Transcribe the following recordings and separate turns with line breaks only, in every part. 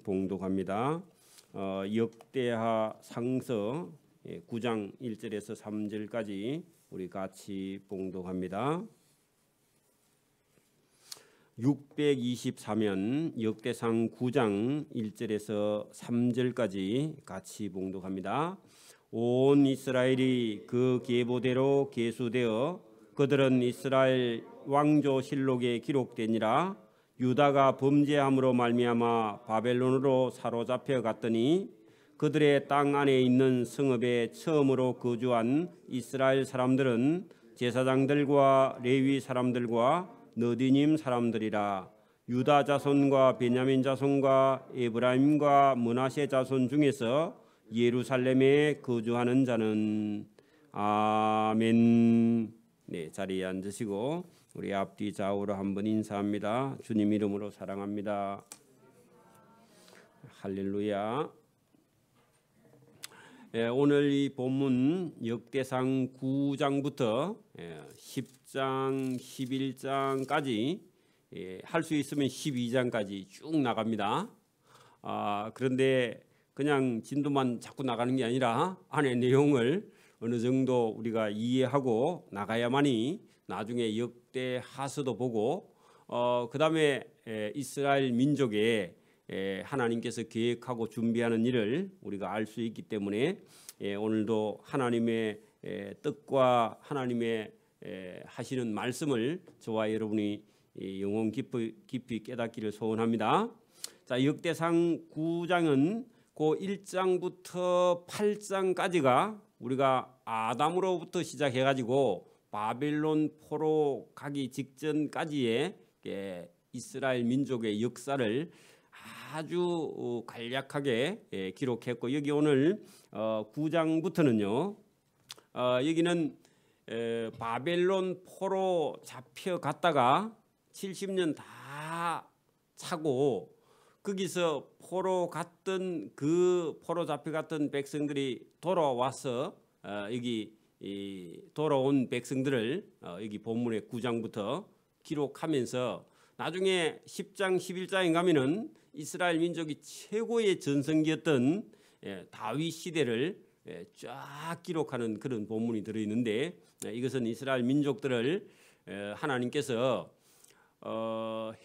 봉독합니다. 역대하 상서 9장 1절에서 3절까지 우리 같이 봉독합니다. 624면 역대상 9장 1절에서 3절까지 같이 봉독합니다. 온 이스라엘이 그 계보대로 계수되어 그들은 이스라엘 왕조실록에 기록되니라. 유다가 범죄함으로 말미암아 바벨론으로 사로잡혀 갔더니 그들의 땅 안에 있는 성읍에 처음으로 거주한 이스라엘 사람들은 제사장들과 레위 사람들과 너디님 사람들이라. 유다 자손과 베냐민 자손과 에브라임과 므낫세 자손 중에서 예루살렘에 거주하는 자는 아멘. 네, 자리에 앉으시고 우리 앞뒤 좌우로 한번 인사합니다. 주님 이름으로 사랑합니다. 할렐루야. 오늘 이 본문 역대상 9장부터 10장, 11장까지 할 수 있으면 12장까지 쭉 나갑니다. 그런데 그냥 진도만 자꾸 나가는 게 아니라 안에 내용을 어느 정도 우리가 이해하고 나가야만이 나중에 역대하서도 보고 그 다음에 이스라엘 민족의 하나님께서 계획하고 준비하는 일을 우리가 알 수 있기 때문에 오늘도 하나님의 뜻과 하나님의 하시는 말씀을 저와 여러분이 영혼 깊이 깨닫기를 소원합니다. 자, 역대상 9장은 그 1장부터 8장까지가 우리가 아담으로부터 시작해가지고 바벨론 포로 가기 직전까지의 이스라엘 민족의 역사를 아주 간략하게 기록했고, 여기 오늘 9장부터는요 여기는 바벨론 포로 잡혀갔다가 70년 다 차고 거기서 포로 갔던 그 포로 잡혀갔던 백성들이 돌아와서 여기 돌아온 백성들을 여기 본문의 9장부터 기록하면서 나중에 10장 11장에 가면은 이스라엘 민족이 최고의 전성기였던 다윗 시대를 쫙 기록하는 그런 본문이 들어있는데, 이것은 이스라엘 민족들을 하나님께서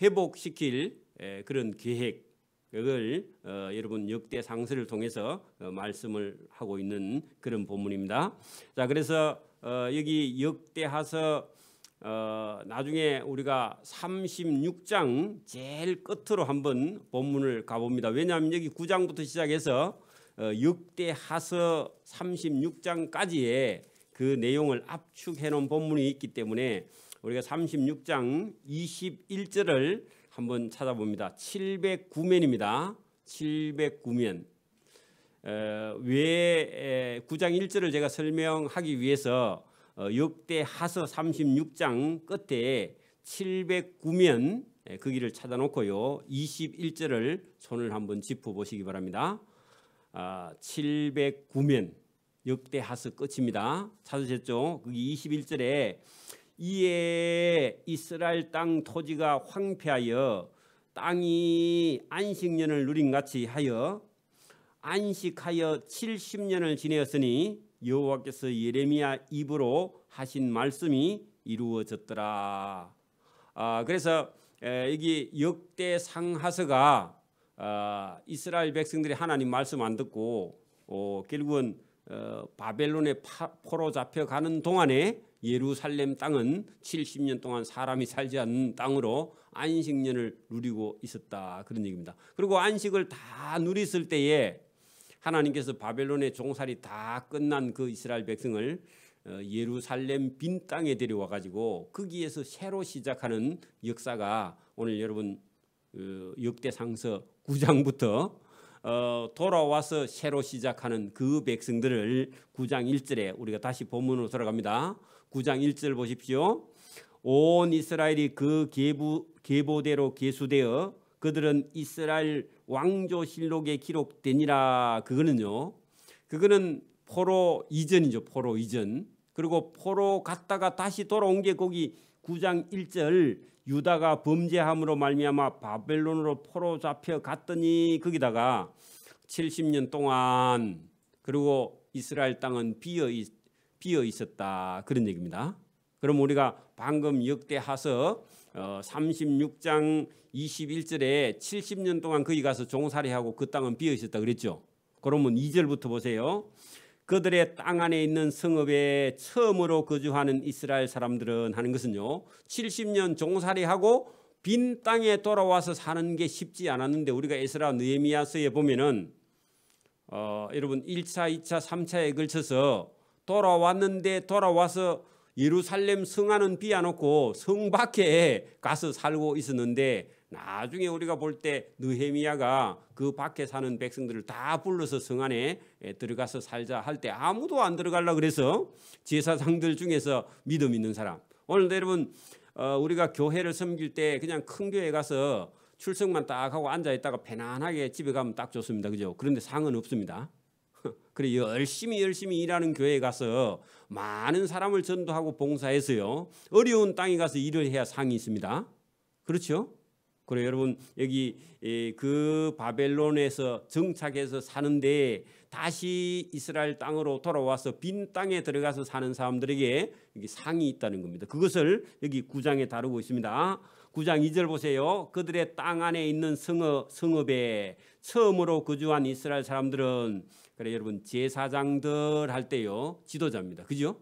회복시킬 그런 계획을 여러분 역대상서를 통해서 말씀을 하고 있는 그런 본문입니다. 자, 그래서 여기 역대하서 나중에 우리가 36장 제일 끝으로 한번 본문을 가봅니다. 왜냐하면 여기 9장부터 시작해서 역대하서 36장까지의 그 내용을 압축해 놓은 본문이 있기 때문에 우리가 36장 21절을 한번 찾아봅니다. 709면입니다. 709면. 왜 9장 1절을 제가 설명하기 위해서 역대하서 36장 끝에 709면 거기를 찾아놓고요 21절을 손을 한번 짚어보시기 바랍니다. 709면 역대하서 끝입니다. 찾으셨죠? 거기 21절에 이에 이스라엘 땅 토지가 황폐하여 땅이 안식년을 누린같이 하여 안식하여 70년을 지내었으니 여호와께서 예레미야 입으로 하신 말씀이 이루어졌더라. 그래서 여기 역대상하서가 이스라엘 백성들이 하나님 말씀 안 듣고 결국은 바벨론에 포로 잡혀가는 동안에 예루살렘 땅은 70년 동안 사람이 살지 않는 땅으로 안식년을 누리고 있었다, 그런 얘기입니다. 그리고 안식을 다 누렸을 때에 하나님께서 바벨론의 종살이 다 끝난 그 이스라엘 백성을 예루살렘 빈 땅에 데려와 가지고 거기에서 새로 시작하는 역사가 오늘 여러분 역대상서 9장부터 돌아와서 새로 시작하는 그 백성들을 9장 1절에 우리가 다시 본문으로 돌아갑니다. 9장 1절 보십시오. 온 이스라엘이 그 계보대로 계수되어 그들은 이스라엘 왕조실록에 기록되니라. 그거는 포로 이전이죠. 포로 이전. 그리고 포로 갔다가 다시 돌아온 게 거기 9장 1절 유다가 범죄함으로 말미암아 바벨론으로 포로 잡혀 갔더니 거기다가 70년 동안 그리고 이스라엘 땅은 비어 있었다 그런 얘기입니다. 그럼 우리가 방금 역대하서 36장 21절에 70년 동안 거기 가서 종살이하고 그 땅은 비어 있었다 그랬죠. 그러면 2절부터 보세요. 그들의 땅 안에 있는 성읍에 처음으로 거주하는 이스라엘 사람들은 하는 것은요, 70년 종살이하고 빈 땅에 돌아와서 사는 게 쉽지 않았는데 우리가 에스라 느헤미야서에 보면은 여러분 1차, 2차, 3차에 걸쳐서 돌아왔는데 돌아와서 예루살렘 성 안은 비워놓고 성 밖에 가서 살고 있었는데 나중에 우리가 볼 때 느헤미야가 그 밖에 사는 백성들을 다 불러서 성 안에 들어가서 살자 할 때 아무도 안 들어가려고 그래서 제사장들 중에서 믿음 있는 사람, 오늘도 여러분 우리가 교회를 섬길 때 그냥 큰 교회 가서 출석만 딱 하고 앉아 있다가 편안하게 집에 가면 딱 좋습니다. 그죠? 그런데 상은 없습니다. 그래 열심히 일하는 교회에 가서 많은 사람을 전도하고 봉사해서요, 어려운 땅에 가서 일을 해야 상이 있습니다. 그렇죠? 그래 여러분 여기 그 바벨론에서 정착해서 사는데 다시 이스라엘 땅으로 돌아와서 빈 땅에 들어가서 사는 사람들에게 여기 상이 있다는 겁니다. 그것을 여기 9장에 다루고 있습니다. 9장 2절 보세요. 그들의 땅 안에 있는 성읍에 처음으로 거주한 이스라엘 사람들은, 그래 여러분 제사장들 할 때요 지도자입니다. 그죠?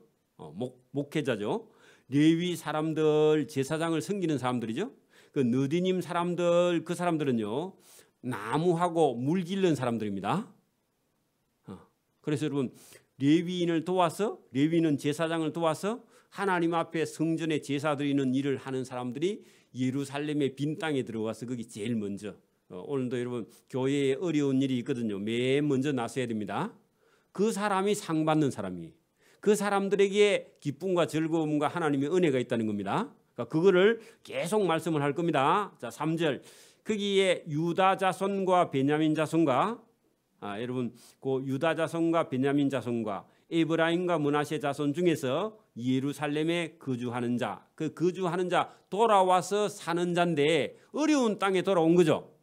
목회자죠. 레위 사람들, 제사장을 섬기는 사람들이죠. 그 느디님 사람들, 그 사람들은요 나무하고 물 기르는 사람들입니다. 그래서 여러분 레위인을 도와서, 레위는 제사장을 도와서 하나님 앞에 성전에 제사 드리는 일을 하는 사람들이 예루살렘의 빈 땅에 들어가서 거기 제일 먼저, 오늘도 여러분 교회에 어려운 일이 있거든요. 맨 먼저 나서야 됩니다. 그 사람이 상 받는 사람이, 그 사람들에게 기쁨과 즐거움과 하나님의 은혜가 있다는 겁니다. 그거를 계속 말씀을 할 겁니다. 자, 3절 거기에 유다 자손과 베냐민 자손과 여러분 그 유다 자손과 베냐민 자손과 에브라임과 므낫세 자손 중에서 예루살렘에 거주하는 자, 그 거주하는 자 돌아와서 사는 자인데 어려운 땅에 돌아온 거죠.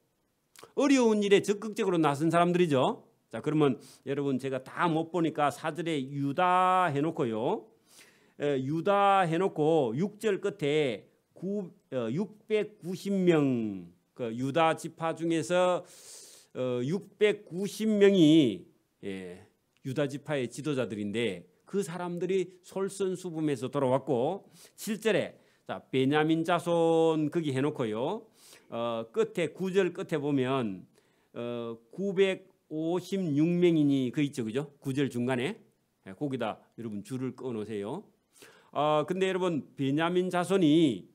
어려운 일에 적극적으로 나선 사람들이죠. 자, 그러면 여러분 제가 다 못 보니까 4절에 유다 해놓고요, 유다 해놓고 6절 끝에 690명 그 유다 지파 중에서 690명이 유다 지파의 지도자들인데 그 사람들이 솔선수범해서 돌아왔고, 7절에 자 베냐민 자손 거기 해놓고요, 끝에 9절 끝에 보면 956명이니 그 있죠, 그죠? 9절 중간에 거기다 여러분 줄을 꺼 놓으세요. 근데 여러분 베냐민 자손이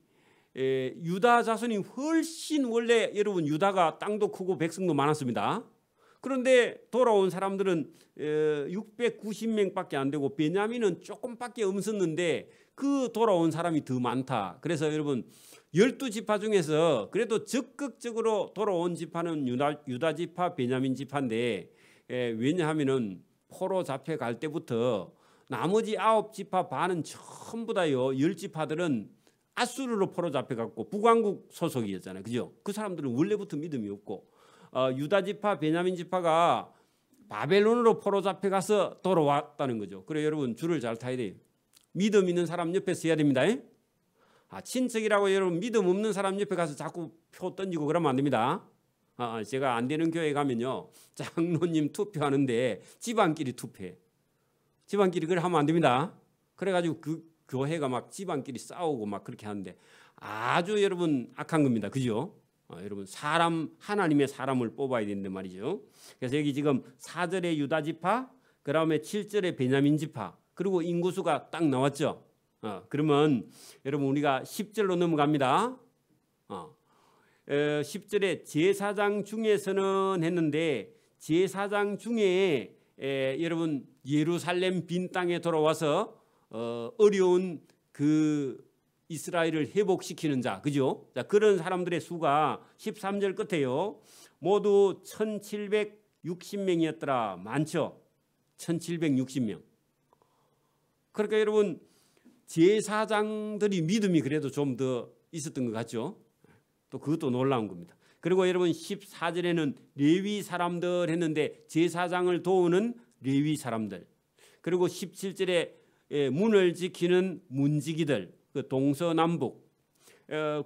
유다 자손이 훨씬, 원래 여러분 유다가 땅도 크고 백성도 많았습니다. 그런데 돌아온 사람들은 690명밖에 안 되고 베냐민은 조금밖에 없었는데 그 돌아온 사람이 더 많다. 그래서 여러분 12지파 중에서 그래도 적극적으로 돌아온 지파는 유다 지파, 베냐민 지파인데, 왜냐하면은 포로 잡혀갈 때부터 나머지 9지파 반은 전부 다요 10지파들은 아수르로 포로 잡혀갔고 북왕국 소속이었잖아요. 그죠? 그 사람들은 원래부터 믿음이 없고, 유다 지파, 베냐민 지파가 바벨론으로 포로 잡혀가서 돌아왔다는 거죠. 그래 여러분 줄을 잘 타야 돼요. 믿음 있는 사람 옆에 서야 됩니다. 친척이라고 여러분 믿음 없는 사람 옆에 가서 자꾸 표 던지고 그러면 안 됩니다. 제가 안 되는 교회 가면요 장로님 투표하는데 집안끼리 투표해. 집안끼리 그걸 하면 안 됩니다. 그래가지고 그 교회가 막 집안끼리 싸우고 막 그렇게 하는데 아주 여러분 악한 겁니다. 그죠? 여러분 하나님의 사람을 뽑아야 되는데 말이죠. 그래서 여기 지금 4절에 유다 지파, 그 다음에 7절에 베냐민 지파, 그리고 인구수가 딱 나왔죠. 그러면 여러분 우리가 10절로 넘어갑니다. 10절에 제사장 중에서는 했는데, 제사장 중에 여러분 예루살렘 빈 땅에 돌아와서 어려운 그 이스라엘을 회복시키는 자, 그죠? 자, 그런 사람들의 수가 13절 끝에요 모두 1760명이었더라. 많죠? 1760명. 그러니까 여러분 제사장들이 믿음이 그래도 좀 더 있었던 것 같죠. 또 그것도 놀라운 겁니다. 그리고 여러분 14절에는 레위 사람들 했는데 제사장을 도우는 레위 사람들. 그리고 17절에 문을 지키는 문지기들, 그 동서남북.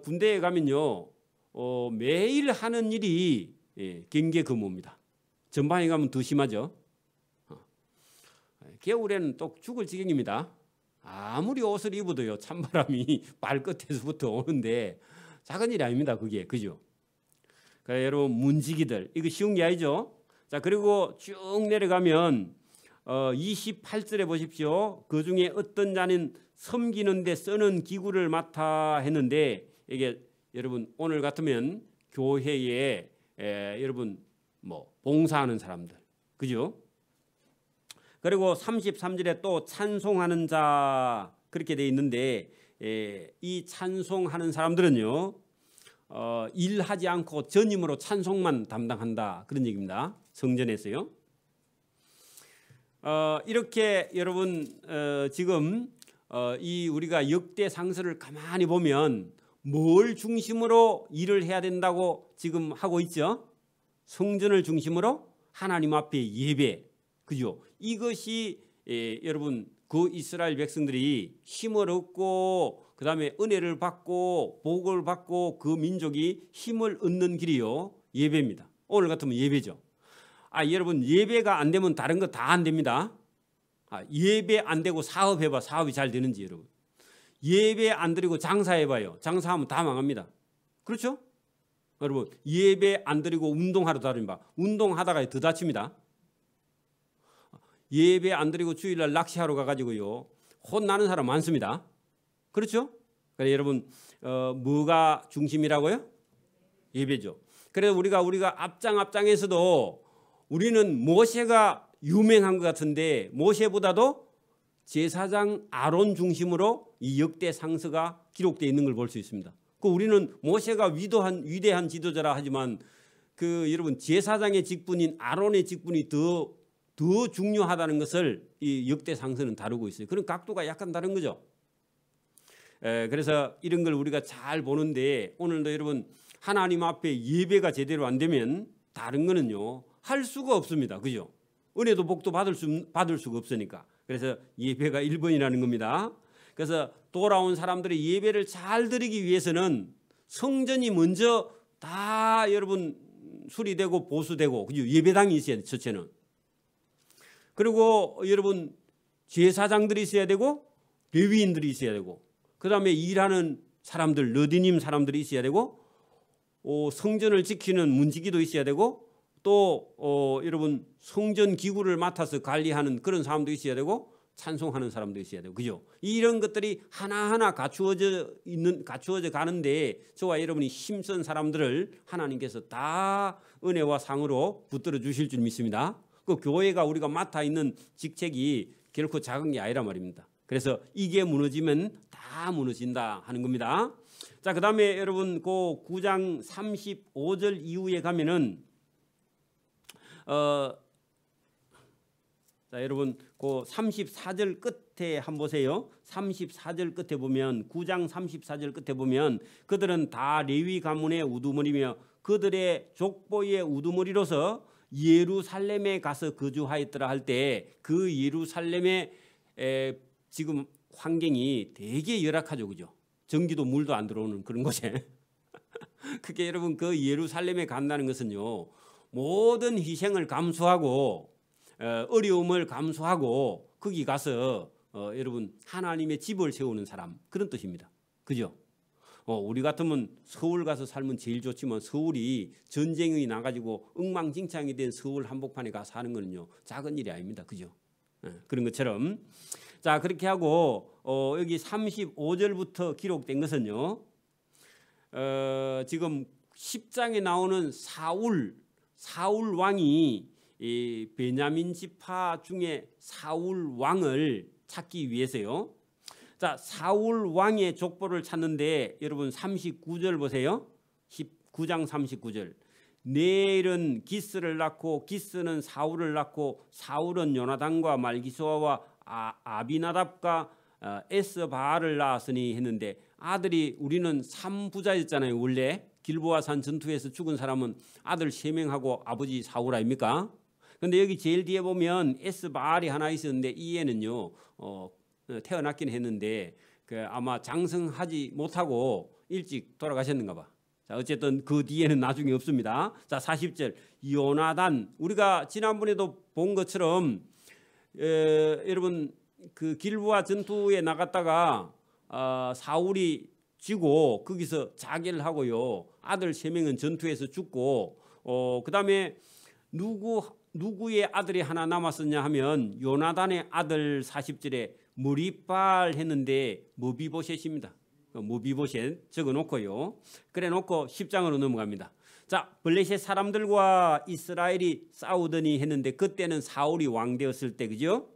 군대에 가면요 매일 하는 일이 경계 근무입니다. 전방에 가면 더 심하죠. 겨울에는 또 죽을 지경입니다. 아무리 옷을 입어도요 찬바람이 발끝에서부터 오는데 작은 일이 아닙니다. 그게 그죠? 그러니까 여러분 문지기들 이거 쉬운 게 아니죠. 자 그리고 쭉 내려가면 28절에 보십시오. 그 중에 어떤 자는 섬기는데 쓰는 기구를 맡아 했는데 이게 여러분 오늘 같으면 교회에 여러분 뭐 봉사하는 사람들 그죠? 그리고 33절에 또 찬송하는 자 그렇게 돼 있는데 이 찬송하는 사람들은요 일하지 않고 전임으로 찬송만 담당한다 그런 얘기입니다. 성전에서요. 이렇게 여러분 지금 이 우리가 역대 상서를 가만히 보면 뭘 중심으로 일을 해야 된다고 지금 하고 있죠? 성전을 중심으로 하나님 앞에 예배 그죠? 이것이 여러분 그 이스라엘 백성들이 힘을 얻고 그 다음에 은혜를 받고 복을 받고 그 민족이 힘을 얻는 길이요 예배입니다. 오늘 같으면 예배죠. 여러분 예배가 안 되면 다른 거 다 안 됩니다. 예배 안 되고 사업해봐 사업이 잘 되는지 여러분. 예배 안 드리고 장사해봐요. 장사하면 다 망합니다. 그렇죠? 여러분 예배 안 드리고 운동하러 다닙니다. 운동하다가 더 다칩니다. 예배 안 드리고 주일날 낚시하러 가가지고요 혼나는 사람 많습니다. 그렇죠? 그래서 여러분 뭐가 중심이라고요? 예배죠. 그래서 우리가 앞장에서도 우리는 모세가 유명한 것 같은데 모세보다도 제사장 아론 중심으로 이 역대 상서가 기록되어 있는 걸 볼 수 있습니다. 그 우리는 모세가 위대한 지도자라 하지만 그 여러분 제사장의 직분인 아론의 직분이 더 중요하다는 것을 이 역대 상서는 다루고 있어요. 그런 각도가 약간 다른 거죠. 그래서 이런 걸 우리가 잘 보는데 오늘도 여러분 하나님 앞에 예배가 제대로 안 되면 다른 거는요 할 수가 없습니다. 그죠? 은혜도 복도 받을 수가 없으니까. 그래서 예배가 1번이라는 겁니다. 그래서 돌아온 사람들이 예배를 잘 드리기 위해서는 성전이 먼저 다 여러분 수리되고 보수되고 그죠? 예배당이 있어야 돼. 첫째는. 그리고 여러분 제사장들이 있어야 되고 레위인들이 있어야 되고 그 다음에 일하는 사람들 러디님 사람들이 있어야 되고 성전을 지키는 문지기도 있어야 되고 또 여러분 성전 기구를 맡아서 관리하는 그런 사람도 있어야 되고 찬송하는 사람도 있어야 되고 그죠? 이런 것들이 하나하나 갖추어져 가는데 저와 여러분이 힘쓴 사람들을 하나님께서 다 은혜와 상으로 붙들어 주실 줄 믿습니다. 그 교회가 우리가 맡아 있는 직책이 결코 작은 게 아니란 말입니다. 그래서 이게 무너지면 다 무너진다 하는 겁니다. 자, 그다음에 여러분 그 9장 35절 이후에 가면은 자, 여러분 그 34절 끝에 한번 보세요. 34절 끝에 보면 9장 34절 끝에 보면 그들은 다 레위 가문의 우두머리며 그들의 족보의 우두머리로서 예루살렘에 가서 거주하였더라 할 때 그 예루살렘의 지금 환경이 되게 열악하죠. 그죠? 전기도 물도 안 들어오는 그런 곳에 그게 여러분 그 예루살렘에 간다는 것은요 모든 희생을 감수하고 어려움을 감수하고 거기 가서 여러분 하나님의 집을 세우는 사람 그런 뜻입니다. 그죠? 우리 같으면 서울 가서 살면 제일 좋지만 서울이 전쟁이 나가지고 엉망진창이 된 서울 한복판에 가서 사는 거는요 작은 일이 아닙니다. 그죠? 그런 것처럼 자 그렇게 하고 여기 35절부터 기록된 것은요 지금 10장에 나오는 사울 왕이 이 베냐민 지파 중에 사울 왕을 찾기 위해서요. 자, 사울 왕의 족보를 찾는데 여러분 39절 보세요. 19장 39절. 네일은 기스를 낳고 기스는 사울을 낳고 사울은 요나단과 말기수아와 아비나답과 에스바알을 낳았으니 했는데 아들이 우리는 3부자였잖아요. 원래 길보아산 전투에서 죽은 사람은 아들 3명하고 아버지 사울 아닙니까? 근데 여기 제일 뒤에 보면 에스바알이 하나 있었는데 이 애는요 태어났긴 했는데 아마 장성하지 못하고 일찍 돌아가셨는가 봐. 자, 어쨌든 그 뒤에는 나중에 없습니다. 자, 40절 요나단, 우리가 지난번에도 본 것처럼 여러분 그 길보아 전투에 나갔다가 사울이 지고 거기서 자결을 하고요. 아들 3명은 전투에서 죽고 그다음에 누구의 아들이 하나 남았었냐 하면 요나단의 아들 40절에 무리발 했는데 무비보셋입니다. 무비보셋 적어놓고요. 그래놓고 10장으로 넘어갑니다. 자, 블레셋 사람들과 이스라엘이 싸우더니 했는데 그때는 사울이 왕 되었을 때, 그죠?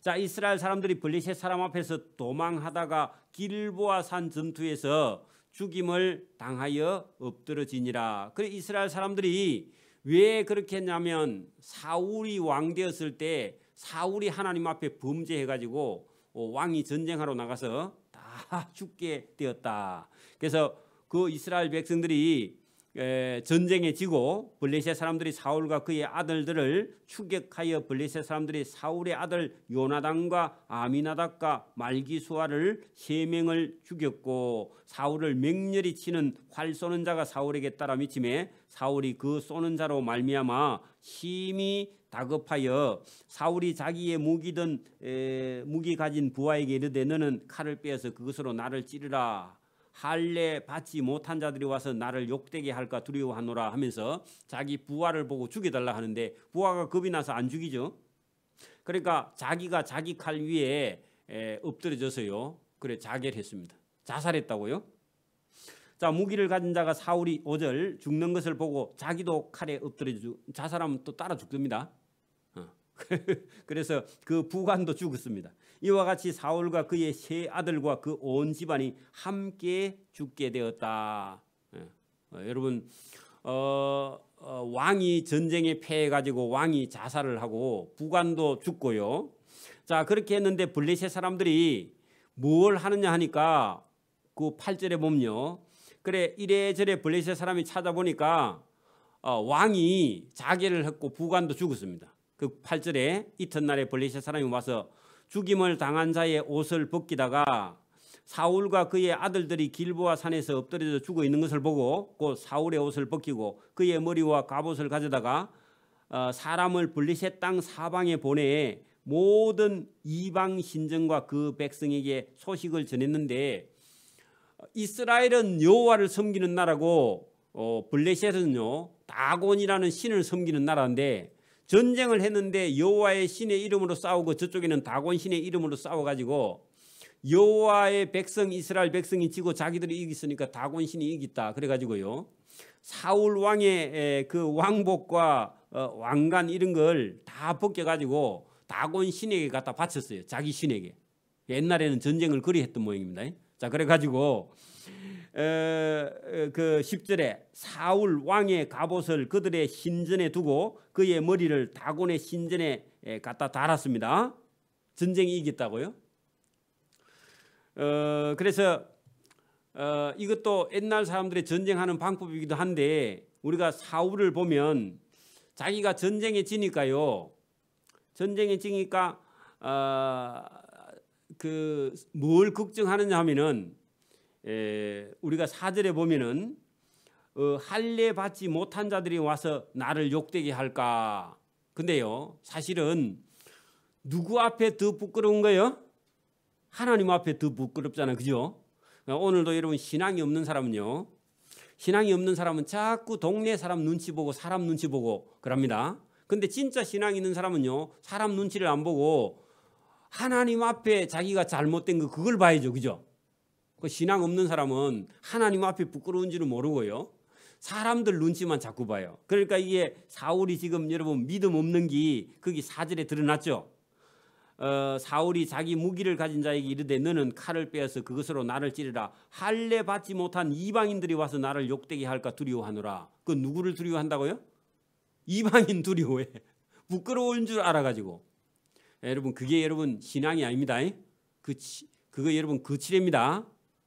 자, 이스라엘 사람들이 블레셋 사람 앞에서 도망하다가 길보아산 전투에서 죽임을 당하여 엎드러지니라. 그래 이스라엘 사람들이 왜 그렇게 했냐면 사울이 왕 되었을 때 사울이 하나님 앞에 범죄해가지고 왕이 전쟁하러 나가서 다 죽게 되었다. 그래서 그 이스라엘 백성들이 전쟁에 지고 블레셋 사람들이 사울과 그의 아들들을 추격하여 블레셋 사람들이 사울의 아들 요나단과 아미나답과 말기수아를 3명을 죽였고 사울을 맹렬히 치는 활 쏘는 자가 사울에게 따라 미침에 사울이 그 쏘는 자로 말미암아 심히 다급하여 사울이 자기의 무기 가진 부하에게 이르되 너는 칼을 빼어서 그것으로 나를 찌르라. 할례 받지 못한 자들이 와서 나를 욕되게 할까 두려워하노라 하면서 자기 부하를 보고 죽여달라 하는데 부하가 겁이 나서 안 죽이죠. 그러니까 자기가 자기 칼 위에 엎드려져서요. 그래 자결했습니다. 자살했다고요. 자, 무기를 가진 자가 사울이 5절 죽는 것을 보고 자기도 칼에 엎드려져 자살하면 또 따라 죽습니다. 그래서 그 부관도 죽었습니다. 이와 같이 사울과 그의 3 아들과 그 온 집안이 함께 죽게 되었다. 여러분 왕이 전쟁에 패해가지고 왕이 자살을 하고 부관도 죽고요. 자, 그렇게 했는데 블레셋 사람들이 뭘 하느냐 하니까 그 8절에 보면요. 그래 이래저래 블레셋 사람이 찾아보니까 왕이 자결을 했고 부관도 죽었습니다. 그 8절에 이튿날에 블레셋 사람이 와서 죽임을 당한 자의 옷을 벗기다가 사울과 그의 아들들이 길보아 산에서 엎드려져 죽어 있는 것을 보고 그 사울의 옷을 벗기고 그의 머리와 갑옷을 가져다가 사람을 블레셋 땅 사방에 보내 모든 이방 신전과 그 백성에게 소식을 전했는데 이스라엘은 여호와를 섬기는 나라고 블레셋은요 다곤이라는 신을 섬기는 나라인데 전쟁을 했는데 여호와의 신의 이름으로 싸우고 저쪽에는 다곤 신의 이름으로 싸워가지고 여호와의 백성 이스라엘 백성이 지고 자기들이 이겼으니까 다곤 신이 이겼다 그래가지고요 사울 왕의 그 왕복과 왕관 이런 걸 다 벗겨가지고 다곤 신에게 갖다 바쳤어요. 자기 신에게. 옛날에는 전쟁을 그리 했던 모양입니다. 자, 그래가지고 그 10절에 사울 왕의 갑옷을 그들의 신전에 두고 그의 머리를 다곤의 신전에 갖다 달았습니다. 전쟁이 이겼다고요. 그래서 이것도 옛날 사람들이 전쟁하는 방법이기도 한데 우리가 사울을 보면 자기가 전쟁에 지니까요. 전쟁에 지니까 그 뭘 걱정하느냐 하면은 우리가 4절에 보면은 할례 받지 못한 자들이 와서 나를 욕되게 할까. 근데요 사실은 누구 앞에 더 부끄러운 거예요? 하나님 앞에 더 부끄럽잖아요. 그죠? 오늘도 여러분 신앙이 없는 사람은요 신앙이 없는 사람은 자꾸 동네 사람 눈치 보고 사람 눈치 보고 그럽니다. 근데 진짜 신앙이 있는 사람은요 사람 눈치를 안 보고 하나님 앞에 자기가 잘못된 거 그걸 봐야죠. 그죠? 그 신앙 없는 사람은 하나님 앞에 부끄러운지를 모르고요. 사람들 눈치만 자꾸 봐요. 그러니까 이게 사울이 지금 여러분 믿음 없는 게 거기 4절에 드러났죠. 사울이 자기 무기를 가진 자에게 이르되 너는 칼을 빼어서 그것으로 나를 찌르라. 할례 받지 못한 이방인들이 와서 나를 욕되게 할까 두려워하노라. 그 누구를 두려워한다고요? 이방인 두려워해. 부끄러운 줄 알아가지고. 여러분 그게 여러분 신앙이 아닙니다. 그거 여러분 거칠입니다.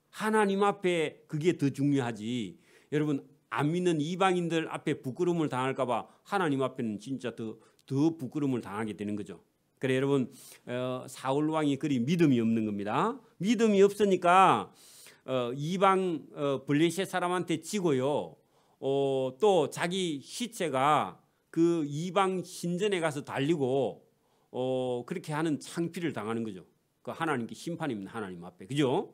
하나님 앞에 그게 더 중요하지. 여러분 안 믿는 이방인들 앞에 부끄러움을 당할까 봐 하나님 앞에는 진짜 더 부끄러움을 당하게 되는 거죠. 그래 여러분 사울 왕이 그리 믿음이 없는 겁니다. 믿음이 없으니까 이방 블레셋 사람한테 지고요. 또 자기 시체가 그 이방 신전에 가서 달리고 그렇게 하는 창피를 당하는 거죠. 그 하나님께 심판입니다. 하나님 앞에. 그죠?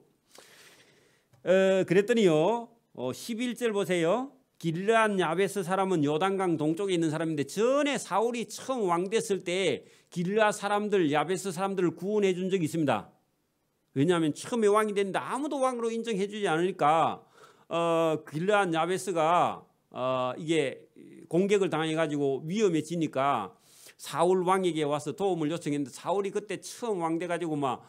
그랬더니요. 11절 보세요. 길르앗 야베스 사람은 요단강 동쪽에 있는 사람인데 전에 사울이 처음 왕 됐을 때 길르앗 사람들 야베스 사람들을 구원해 준 적이 있습니다. 왜냐하면 처음에 왕이 됐는데 아무도 왕으로 인정해 주지 않으니까 길르앗 야베스가 이게 공격을 당해 가지고 위험해지니까 사울 왕에게 와서 도움을 요청했는데 사울이 그때 처음 왕 돼 가지고 막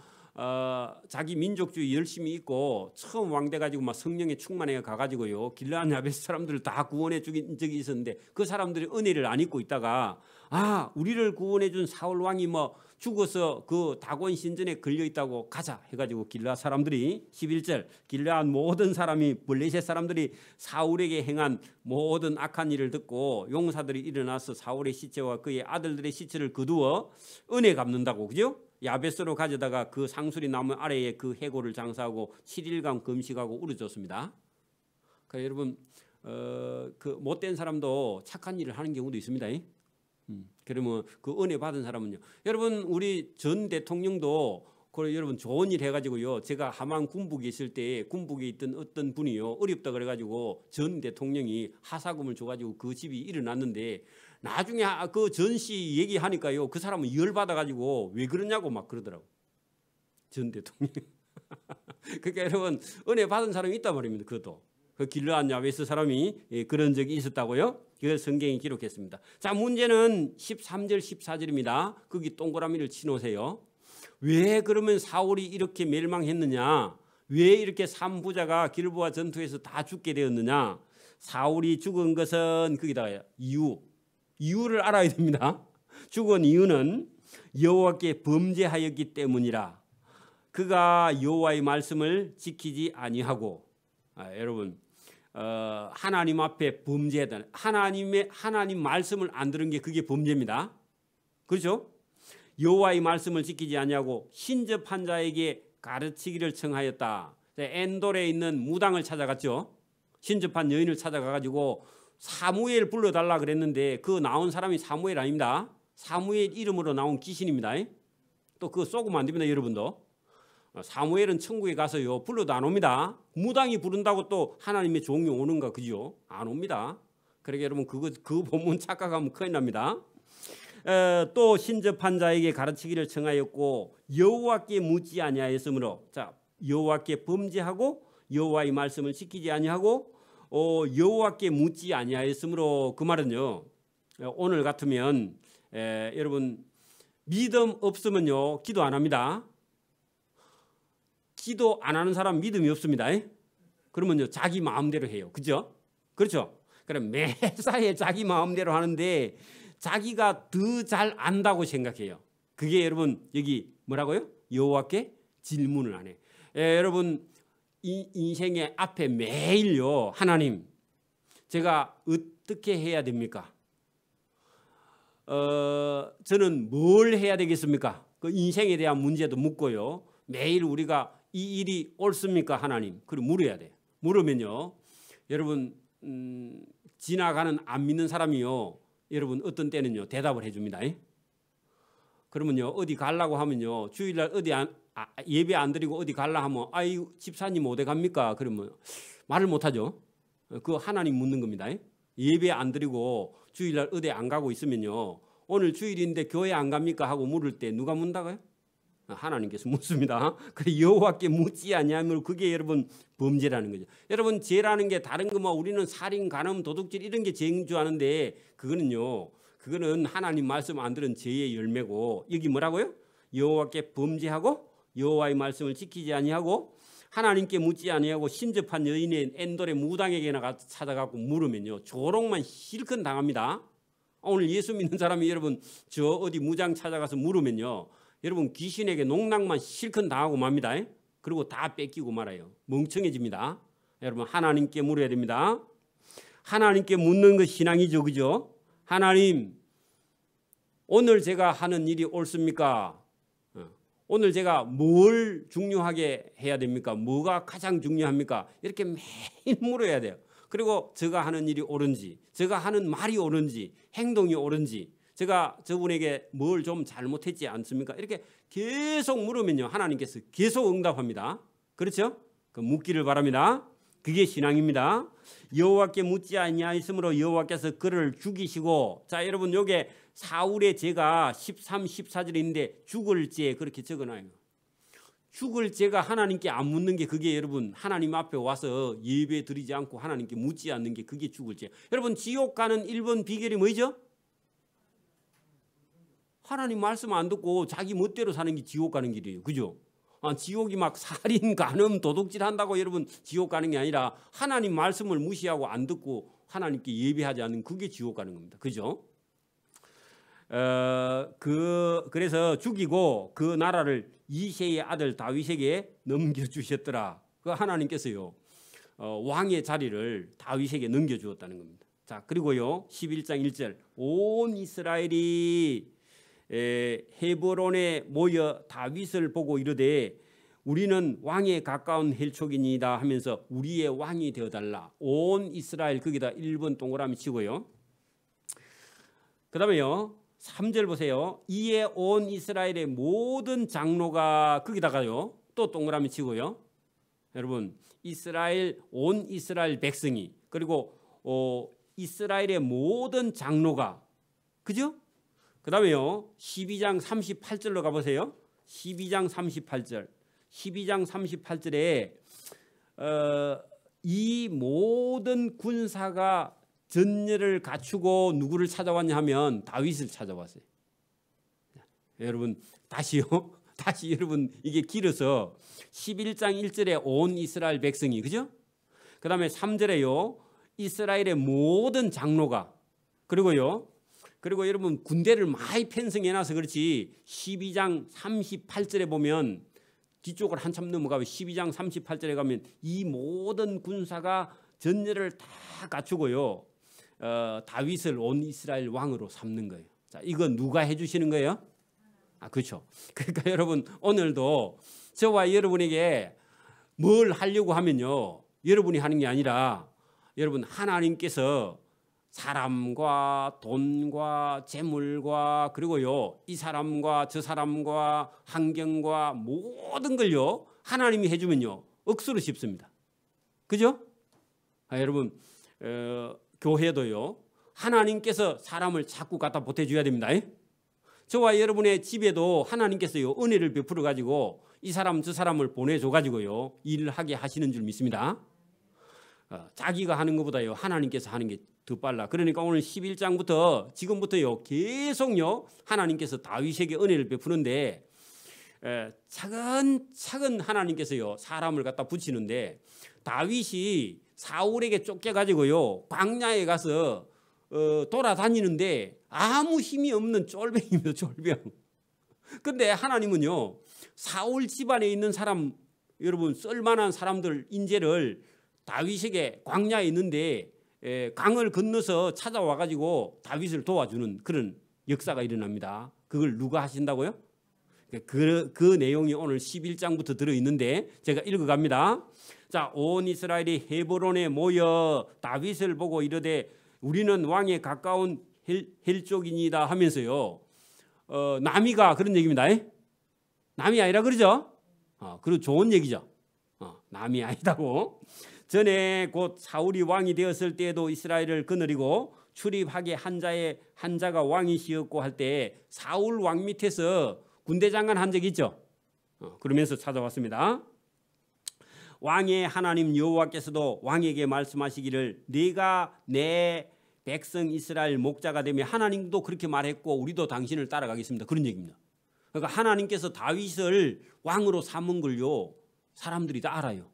자기 민족주의 열심히 있고 처음 왕 돼 가지고 막 성령에 충만해 가 가지고요. 길르앗 야베스 사람들을 다 구원해 준 적이 있었는데 그 사람들이 은혜를 안 입고 있다가 우리를 구원해 준 사울 왕이 뭐 죽어서 그 다곤 신전에 걸려 있다고 가자 해 가지고 길르앗 사람들이 11절 길르앗 모든 사람이 블레셋 사람들이 사울에게 행한 모든 악한 일을 듣고 용사들이 일어나서 사울의 시체와 그의 아들들의 시체를 거두어 은혜 갚는다고. 그죠? 야베스로 가져다가 그 상수리 나무 아래에 그 해골을 장사하고 7일간 금식하고 우러졌습니다. 그러니까 여러분 그 못된 사람도 착한 일을 하는 경우도 있습니다. 그러면 그 은혜 받은 사람은요. 여러분 우리 전 대통령도 그 여러분 좋은 일 해가지고요. 제가 하만 군북에 있을 때 군북에 있던 어떤 분이요 어렵다 그래가지고 전 대통령이 하사금을 줘가지고 그 집이 일어났는데 나중에 그 전시 얘기하니까요 그 사람은 열 받아가지고 왜 그러냐고 막 그러더라고. 전 대통령. 그러니까 여러분 은혜 받은 사람이 있단 말입니다. 그것도. 그 길르앗 야베스 사람이 그런 적이 있었다고요. 그걸 성경이 기록했습니다. 자 문제는 13절 14절입니다. 거기 동그라미를 치놓으세요. 왜 그러면 사울이 이렇게 멸망했느냐? 왜 이렇게 삼부자가 길보아 전투에서 다 죽게 되었느냐? 사울이 죽은 것은 거기다가 이유를 알아야 됩니다. 죽은 이유는 여호와께 범죄하였기 때문이라. 그가 여호와의 말씀을 지키지 아니하고 여러분 하나님 앞에 범죄하다. 하나님 말씀을 안 들은 게 그게 범죄입니다. 그렇죠? 여호와의 말씀을 지키지 아니하고 신접한 자에게 가르치기를 청하였다. 엔돌에 있는 무당을 찾아갔죠. 신접한 여인을 찾아가가지고 사무엘 불러달라 그랬는데 그 나온 사람이 사무엘 아닙니다. 사무엘 이름으로 나온 귀신입니다. 또 그거 쏘고면 안 됩니다. 여러분도. 사무엘은 천국에 가서요 불러도 안 옵니다. 무당이 부른다고 또 하나님의 종이 오는가 그죠? 안 옵니다. 그러니까 여러분 그 본문 착각하면 큰일 납니다. 또 신접한 자에게 가르치기를 청하였고 여호와께 묻지 아니하였으므로 자 여호와께 범죄하고 여호와의 말씀을 지키지 아니하고 여호와께 묻지 아니하였으므로 그 말은요 오늘 같으면 여러분 믿음 없으면요 기도 안 합니다. 기도 안 하는 사람 믿음이 없습니다. 그러면요 자기 마음대로 해요. 그죠? 그렇죠? 그럼 매사에 자기 마음대로 하는데 자기가 더 잘 안다고 생각해요. 그게 여러분 여기 뭐라고요? 여호와께 질문을 안 해. 여러분 이 인생의 앞에 매일요 하나님 제가 어떻게 해야 됩니까? 저는 뭘 해야 되겠습니까? 그 인생에 대한 문제도 묻고요. 매일 우리가 이 일이 옳습니까 하나님? 그리고 물어야 돼요. 물으면요 여러분 지나가는 안 믿는 사람이요 여러분 어떤 때는요 대답을 해줍니다. 그러면요 어디 가려고 하면요 주일날 어디 예배 안 드리고 어디 가려 하면 아이 집사님 어디 갑니까? 그러면 말을 못하죠. 그거 하나님 묻는 겁니다. 예배 안 드리고 주일날 어디 안 가고 있으면요 오늘 주일인데 교회 안 갑니까? 하고 물을 때 누가 묻는다고요? 하나님께서 묻습니다. 그래 여호와께 묻지 아니하면 그게 여러분 범죄라는 거죠. 여러분 죄라는 게 다른 거 뭐 우리는 살인, 간음, 도둑질 이런 게 죄인 줄 아는데 그거는 하나님 말씀 안 들은 죄의 열매고 여기 뭐라고요? 여호와께 범죄하고 여호와의 말씀을 지키지 아니하고 하나님께 묻지 아니하고 신접한 여인의 엔돌의 무당에게나 찾아가고 물으면요 조롱만 실컷 당합니다. 오늘 예수 믿는 사람이 여러분 저 어디 무당 찾아가서 물으면요 여러분 귀신에게 농락만 실컷 당하고 맙니다. 그리고 다 뺏기고 말아요. 멍청해집니다. 여러분 하나님께 물어야 됩니다. 하나님께 묻는 것 신앙이죠. 그죠? 하나님, 오늘 제가 하는 일이 옳습니까? 오늘 제가 뭘 중요하게 해야 됩니까? 뭐가 가장 중요합니까? 이렇게 매일 물어야 돼요. 그리고 제가 하는 일이 옳은지, 제가 하는 말이 옳은지, 행동이 옳은지, 제가 저분에게 뭘 좀 잘못했지 않습니까? 이렇게 계속 물으면요, 하나님께서 계속 응답합니다. 그렇죠? 그 묻기를 바랍니다. 그게 신앙입니다. 여호와께 묻지 아니하였으므로 여호와께서 그를 죽이시고, 자 여러분 요게 사울의 죄가 13, 14절에 있는데 죽을 죄 그렇게 적어놔요. 죽을 죄가 하나님께 안 묻는 게 그게 여러분 하나님 앞에 와서 예배 드리지 않고 하나님께 묻지 않는 게 그게 죽을 죄. 여러분 지옥 가는 1번 비결이 뭐죠? 하나님 말씀 안 듣고 자기 멋대로 사는 게 지옥 가는 길이에요. 그죠? 지옥이 막 살인, 간음, 도둑질 한다고 여러분 지옥 가는 게 아니라 하나님 말씀을 무시하고 안 듣고 하나님께 예배하지 않는 그게 지옥 가는 겁니다. 그죠? 그래서 죽이고 그 나라를 이새의 아들 다윗에게 넘겨주셨더라. 그 하나님께서요 왕의 자리를 다윗에게 넘겨주었다는 겁니다. 자 그리고요 11장 1절 온 이스라엘이 헤브론에 모여 다윗을 보고 이르되 우리는 왕에 가까운 헬촉이니이다 하면서 우리의 왕이 되어달라. 온 이스라엘 거기다 1번 동그라미 치고요. 그 다음에요 3절 보세요. 이에 온 이스라엘의 모든 장로가 거기다가요 또 동그라미 치고요. 여러분 이스라엘 온 이스라엘 백성이 그리고 이스라엘의 모든 장로가 그죠? 그 다음에요 12장 38절로 가보세요. 12장 38절 12장 38절에 이 모든 군사가 전열을 갖추고 누구를 찾아왔냐 하면 다윗을 찾아왔어요. 여러분 다시요. 다시 여러분 이게 길어서 11장 1절에 온 이스라엘 백성이 그죠? 그 다음에 3절에요 이스라엘의 모든 장로가 그리고 여러분 군대를 많이 편성해놔서 그렇지 12장 38절에 보면 뒤쪽을 한참 넘어가면 12장 38절에 가면 이 모든 군사가 전열을 다 갖추고요 다윗을 온 이스라엘 왕으로 삼는 거예요. 자, 이거 누가 해주시는 거예요? 그렇죠. 그러니까 여러분 오늘도 저와 여러분에게 뭘 하려고 하면요 여러분이 하는 게 아니라 여러분 하나님께서 사람과 돈과 재물과 그리고요 이 사람과 저 사람과 환경과 모든 걸요 하나님이 해주면요 억수로 쉽습니다. 그죠? 여러분 교회도요 하나님께서 사람을 자꾸 갖다 보태줘야 됩니다. 저와 여러분의 집에도 하나님께서요 은혜를 베풀어 가지고 이 사람 저 사람을 보내줘 가지고요 일을 하게 하시는 줄 믿습니다. 자기가 하는 것보다요 하나님께서 하는 게 더 빨라. 그러니까 오늘 11장부터 지금부터요 계속요 하나님께서 다윗에게 은혜를 베푸는데 차근차근 하나님께서요 사람을 갖다 붙이는데 다윗이 사울에게 쫓겨가지고요 광야에 가서 돌아다니는데 아무 힘이 없는 쫄병입니다. 쫄병. 근데 하나님은요 사울 집안에 있는 사람 여러분 쓸만한 사람들 인재를 다윗에게 광야에 있는데 강을 건너서 찾아와 가지고 다윗을 도와주는 그런 역사가 일어납니다. 그걸 누가 하신다고요? 그 내용이 오늘 11장부터 들어있는데 제가 읽어갑니다. 자, 온 이스라엘이 헤브론에 모여 다윗을 보고 이르되 우리는 왕에 가까운 헬족이니이다 하면서요 남이가 그런 얘기입니다. 남이 아니라 그러죠. 그리고 좋은 얘기죠. 남이 아니다고. 전에 곧 사울이 왕이 되었을 때에도 이스라엘을 거느리고 출입하게 한 자가 왕이시었고 할 때 사울 왕 밑에서 군대 장관 한 적이 있죠. 그러면서 찾아왔습니다. 왕의 하나님 여호와께서도 왕에게 말씀하시기를 네가 내 백성 이스라엘 목자가 되면 하나님도 그렇게 말했고 우리도 당신을 따라가겠습니다. 그런 얘기입니다. 그러니까 하나님께서 다윗을 왕으로 삼은 걸요 사람들이 다 알아요.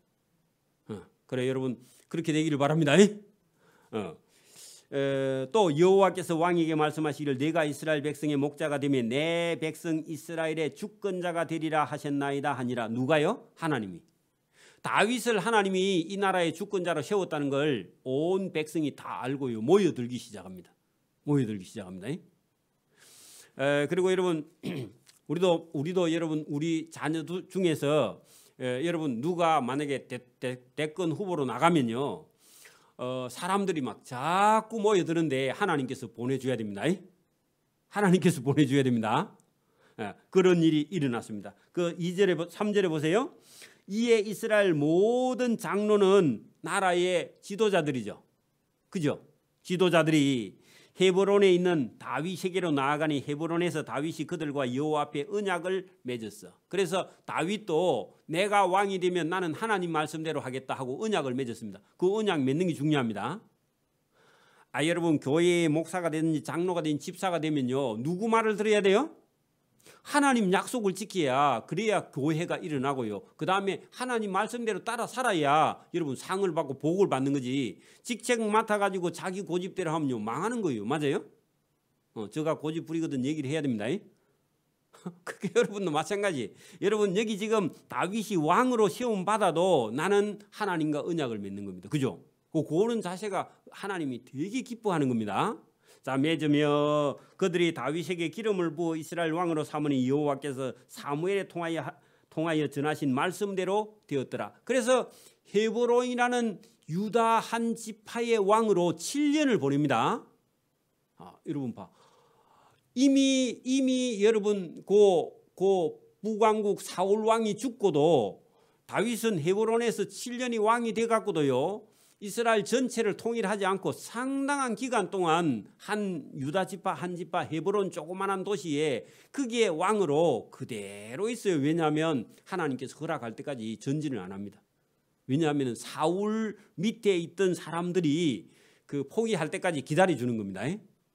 그래 여러분 그렇게 되기를 바랍니다. 또 여호와께서 왕에게 말씀하시기를 내가 이스라엘 백성의 목자가 되면 내 백성 이스라엘의 주권자가 되리라 하셨나이다 하니라. 누가요? 하나님이. 다윗을 하나님이 이 나라의 주권자로 세웠다는 걸 온 백성이 다 알고요. 모여들기 시작합니다. 그리고 여러분 우리도 여러분 우리 자녀 중에서 여러분 누가 만약에 대권 후보로 나가면요. 사람들이 막 자꾸 모여드는데 하나님께서 보내줘야 됩니다. 하나님께서 보내줘야 됩니다. 그런 일이 일어났습니다. 그 2절에 3절에 보세요. 이에 이스라엘 모든 장로는 나라의 지도자들이죠. 그죠? 지도자들이 헤브론에 있는 다윗에게로 나아가니 헤브론에서 다윗이 그들과 여호와 앞에 언약을 맺었어. 그래서 다윗도 내가 왕이 되면 나는 하나님 말씀대로 하겠다 하고 언약을 맺었습니다. 그 언약 맺는 게 중요합니다. 여러분 교회의 목사가 되든지 장로가 되든지 집사가 되면요. 누구 말을 들어야 돼요? 하나님 약속을 지켜야 그래야 교회가 일어나고요. 그 다음에 하나님 말씀대로 따라 살아야 여러분 상을 받고 복을 받는 거지. 직책 맡아가지고 자기 고집대로 하면요 망하는 거예요. 맞아요? 제가 고집 부리거든 얘기를 해야 됩니다. 그게 여러분도 마찬가지. 여러분 여기 지금 다윗이 왕으로 세움 받아도 나는 하나님과 언약을 맺는 겁니다. 그죠? 그런 자세가 하나님이 되게 기뻐하는 겁니다. 자, 맺으며 그들이 다윗에게 기름을 부어 이스라엘 왕으로 삼으니 여호와께서 사무엘에 통하여 전하신 말씀대로 되었더라. 그래서 헤브론이라는 유다 한 지파의 왕으로 7년을 보냅니다. 여러분 봐. 이미 여러분 그 북왕국 사울 왕이 죽고도 다윗은 헤브론에서 7년이 왕이 돼 갖고도요. 이스라엘 전체를 통일하지 않고 상당한 기간 동안 한 유다 지파 한 지파 헤브론 조그만한 도시에 거기에 왕으로 그대로 있어요. 왜냐하면 하나님께서 허락할 때까지 전진을 안 합니다. 왜냐하면 사울 밑에 있던 사람들이 그 포기할 때까지 기다려주는 겁니다.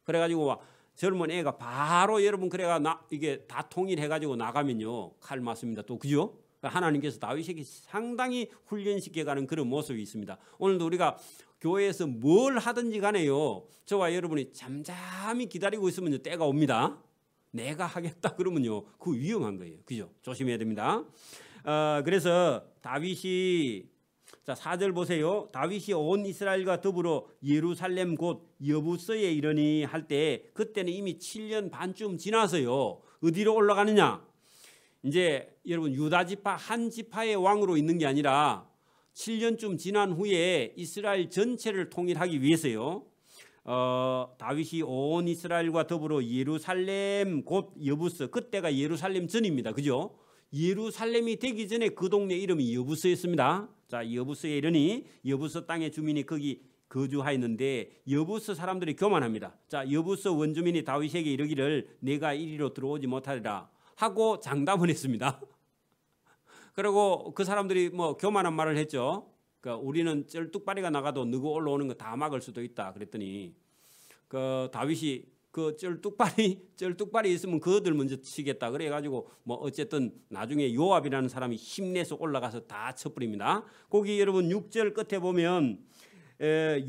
그래가지고 젊은 애가 바로 여러분 그래가 이게 다 통일해가지고 나가면요 칼 맞습니다. 또 그죠? 하나님께서 다윗에게 상당히 훈련시켜가는 그런 모습이 있습니다. 오늘도 우리가 교회에서 뭘 하든지 간에요. 저와 여러분이 잠잠히 기다리고 있으면 때가 옵니다. 내가 하겠다 그러면요. 그 위험한 거예요. 그죠? 조심해야 됩니다. 그래서 다윗이 자 4절 보세요. 다윗이 온 이스라엘과 더불어 예루살렘 곧 여부스에 이르니 할 때 그때는 이미 7년 반쯤 지나서요. 어디로 올라가느냐? 이제 여러분 유다 지파 한 지파의 왕으로 있는 게 아니라 7년쯤 지난 후에 이스라엘 전체를 통일하기 위해서요. 다윗이 온 이스라엘과 더불어 예루살렘 곧 여부스 그때가 예루살렘 전입니다. 그죠? 예루살렘이 되기 전에 그 동네 이름이 여부스였습니다. 자 여부스에 이르니 여부스 땅의 주민이 거기 거주하였는데 여부스 사람들이 교만합니다. 자 여부스 원주민이 다윗에게 이르기를 내가 이리로 들어오지 못하리라 하고 장담을 했습니다. 그리고 그 사람들이 뭐 교만한 말을 했죠. 그러니까 우리는 쩔뚝발이가 나가도 너고 올라오는 거 다 막을 수도 있다. 그랬더니 그 다윗이 그 쩔뚝발이 있으면 그들 먼저 치겠다. 그래가지고 뭐 어쨌든 나중에 요압이라는 사람이 힘내서 올라가서 다 쳐버립니다. 거기 여러분 6절 끝에 보면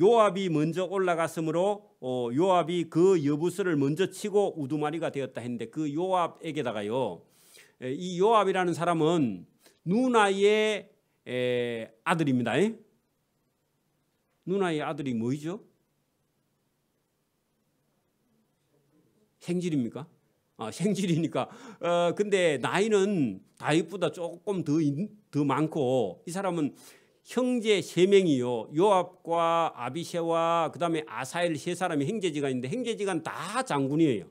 요압이 먼저 올라갔으므로 요압이 그 여부스를 먼저 치고 우두마리가 되었다 했는데 그 요압에게다가요. 이 요압이라는 사람은 누나의 아들입니다. 누나의 아들이 뭐죠? 생질입니까? 생질이니까. 근데 나이는 다윗보다 조금 더 많고 이 사람은 형제 3명이요. 요압과 아비새와 그다음에 아사엘 3사람이 형제지간인데 형제지간 다 장군이에요.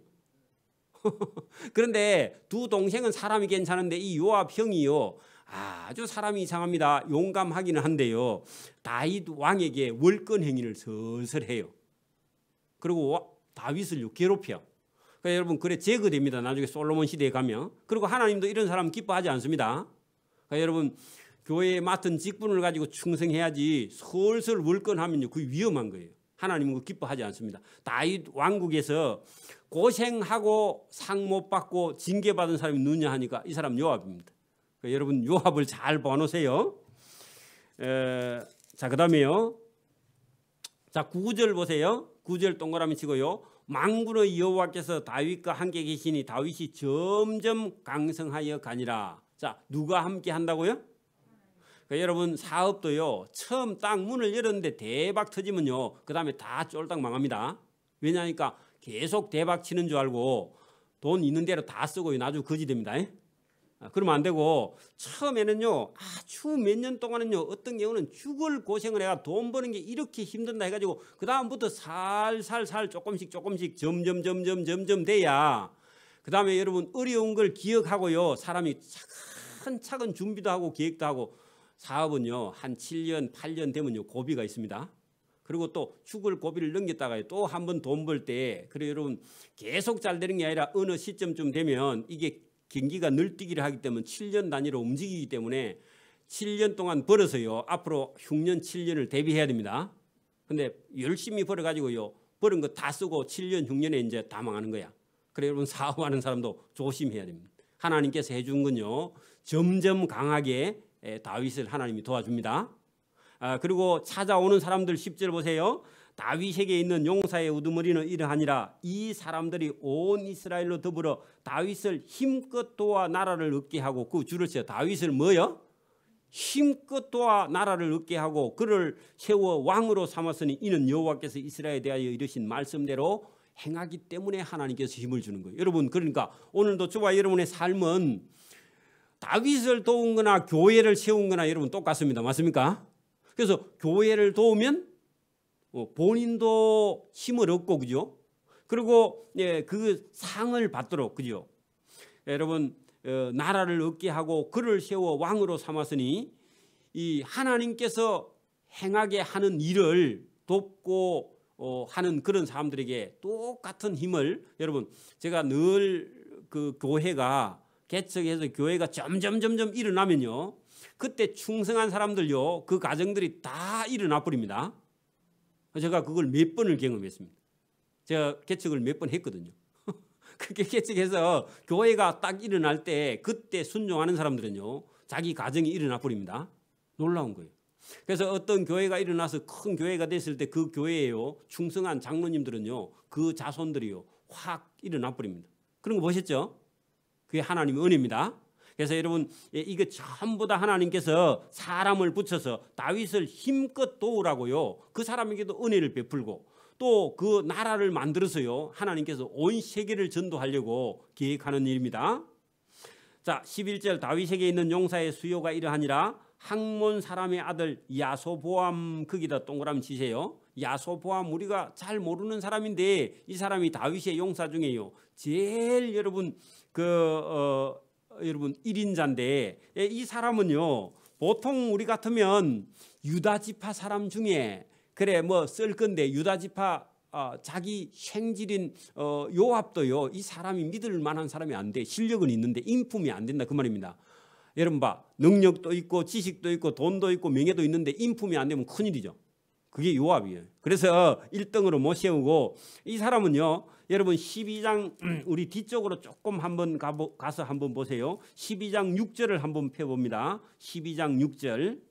그런데 두 동생은 사람이 괜찮은데 이 요압 형이요. 아주 사람이 이상합니다. 용감하기는 한데요. 다윗 왕에게 월권 행위를 슬슬 해요. 그리고 다윗을 괴롭혀. 그러니까 여러분 그래 제거됩니다. 나중에 솔로몬 시대에 가면. 그리고 하나님도 이런 사람 기뻐하지 않습니다. 그러니까 여러분 교회에 맡은 직분을 가지고 충성해야지 슬슬 월권하면요. 그게 위험한 거예요. 하나님은 그거 기뻐하지 않습니다. 다윗 왕국에서 고생하고 상 못 받고 징계받은 사람이 누구냐 하니까 이 사람 요압입니다. 그러니까 여러분 요압을 잘 봐놓으세요. 자 그다음에요. 자 9절 보세요. 9절 동그라미 치고요. 만군의 여호와께서 다윗과 함께 계시니 다윗이 점점 강성하여 가니라. 자, 누가 함께 한다고요? 그러니까 여러분 사업도요. 처음 딱 문을 열었는데 대박 터지면요. 그 다음에 다 쫄딱 망합니다. 왜냐하니까 계속 대박 치는 줄 알고 돈 있는 대로 다 쓰고 나중에 거지 됩니다. 그러면 안 되고 처음에는요. 아주 몇 년 동안은요. 어떤 경우는 죽을 고생을 해가 돈 버는 게 이렇게 힘든다 해가지고 그 다음부터 살살살 조금씩 점점 돼야 그 다음에 여러분 어려운 걸 기억하고요. 사람이 차근차근 준비도 하고 계획도 하고 사업은요. 한 7년 8년 되면요. 고비가 있습니다. 그리고 또 죽을 고비를 넘겼다가 또 한 번 돈 벌 때 그래 여러분 계속 잘 되는 게 아니라 어느 시점쯤 되면 이게 경기가 늘뛰기를 하기 때문에 7년 단위로 움직이기 때문에 7년 동안 벌어서요. 앞으로 6년 7년을 대비해야 됩니다. 근데 열심히 벌어가지고요. 벌은 거 다 쓰고 7년 6년에 이제 다 망하는 거야. 그래 여러분 사업하는 사람도 조심해야 됩니다. 하나님께서 해준 건요. 점점 강하게 다윗을 하나님이 도와줍니다. 그리고 찾아오는 사람들 10절 보세요. 다윗에게 있는 용사의 우두머리는 이러하니라. 이 사람들이 온 이스라엘로 더불어 다윗을 힘껏 도와 나라를 얻게 하고 그 줄을 쳐 다윗을 뭐요? 힘껏 도와 나라를 얻게 하고 그를 세워 왕으로 삼았으니 이는 여호와께서 이스라엘에 대하여 이르신 말씀대로 행하기 때문에 하나님께서 힘을 주는 거예요. 여러분 그러니까 오늘도 저와 여러분의 삶은 다윗을 도운 거나 교회를 세운 거나 여러분 똑같습니다. 맞습니까? 그래서 교회를 도우면 본인도 힘을 얻고 그죠? 그리고 그 상을 받도록 그죠? 여러분 나라를 얻게 하고 그를 세워 왕으로 삼았으니 이 하나님께서 행하게 하는 일을 돕고 하는 그런 사람들에게 똑같은 힘을 여러분 제가 늘 그 교회가 개척해서 교회가 점점 일어나면요. 그때 충성한 사람들요. 그 가정들이 다 일어나 버립니다. 제가 그걸 몇 번을 경험했습니다. 제가 개척을 몇 번 했거든요. 그렇게 개척해서 교회가 딱 일어날 때 그때 순종하는 사람들은요. 자기 가정이 일어나 버립니다. 놀라운 거예요. 그래서 어떤 교회가 일어나서 큰 교회가 됐을 때 그 교회에요. 충성한 장로님들은요. 그 자손들이요. 확 일어나 버립니다. 그런 거 보셨죠? 그게 하나님의 은혜입니다. 그래서 여러분 이게 전부 다 하나님께서 사람을 붙여서 다윗을 힘껏 도우라고요. 그 사람에게도 은혜를 베풀고 또 그 나라를 만들어서요. 하나님께서 온 세계를 전도하려고 계획하는 일입니다. 자 11절 다윗에게 있는 용사의 수요가 이러하니라. 학몬 사람의 아들 야소보암 거기다 동그라미 치세요. 야소보암 우리가 잘 모르는 사람인데 이 사람이 다윗의 용사 중에요. 제일 여러분 여러분 1인자인데 이 사람은요 보통 우리 같으면 유다 지파 사람 중에 그래 뭐 쓸 건데 유다 지파 자기 생질인 요압도요 이 사람이 믿을 만한 사람이 안 돼. 실력은 있는데 인품이 안 된다 그 말입니다. 여러분 봐 능력도 있고 지식도 있고 돈도 있고 명예도 있는데 인품이 안 되면 큰일이죠. 그게 요압이에요. 그래서 1등으로 못 세우고 이 사람은요 여러분 12장 우리 뒤쪽으로 조금 한번 가서 한번 보세요. 12장 6절을 한번 펴봅니다. 12장 6절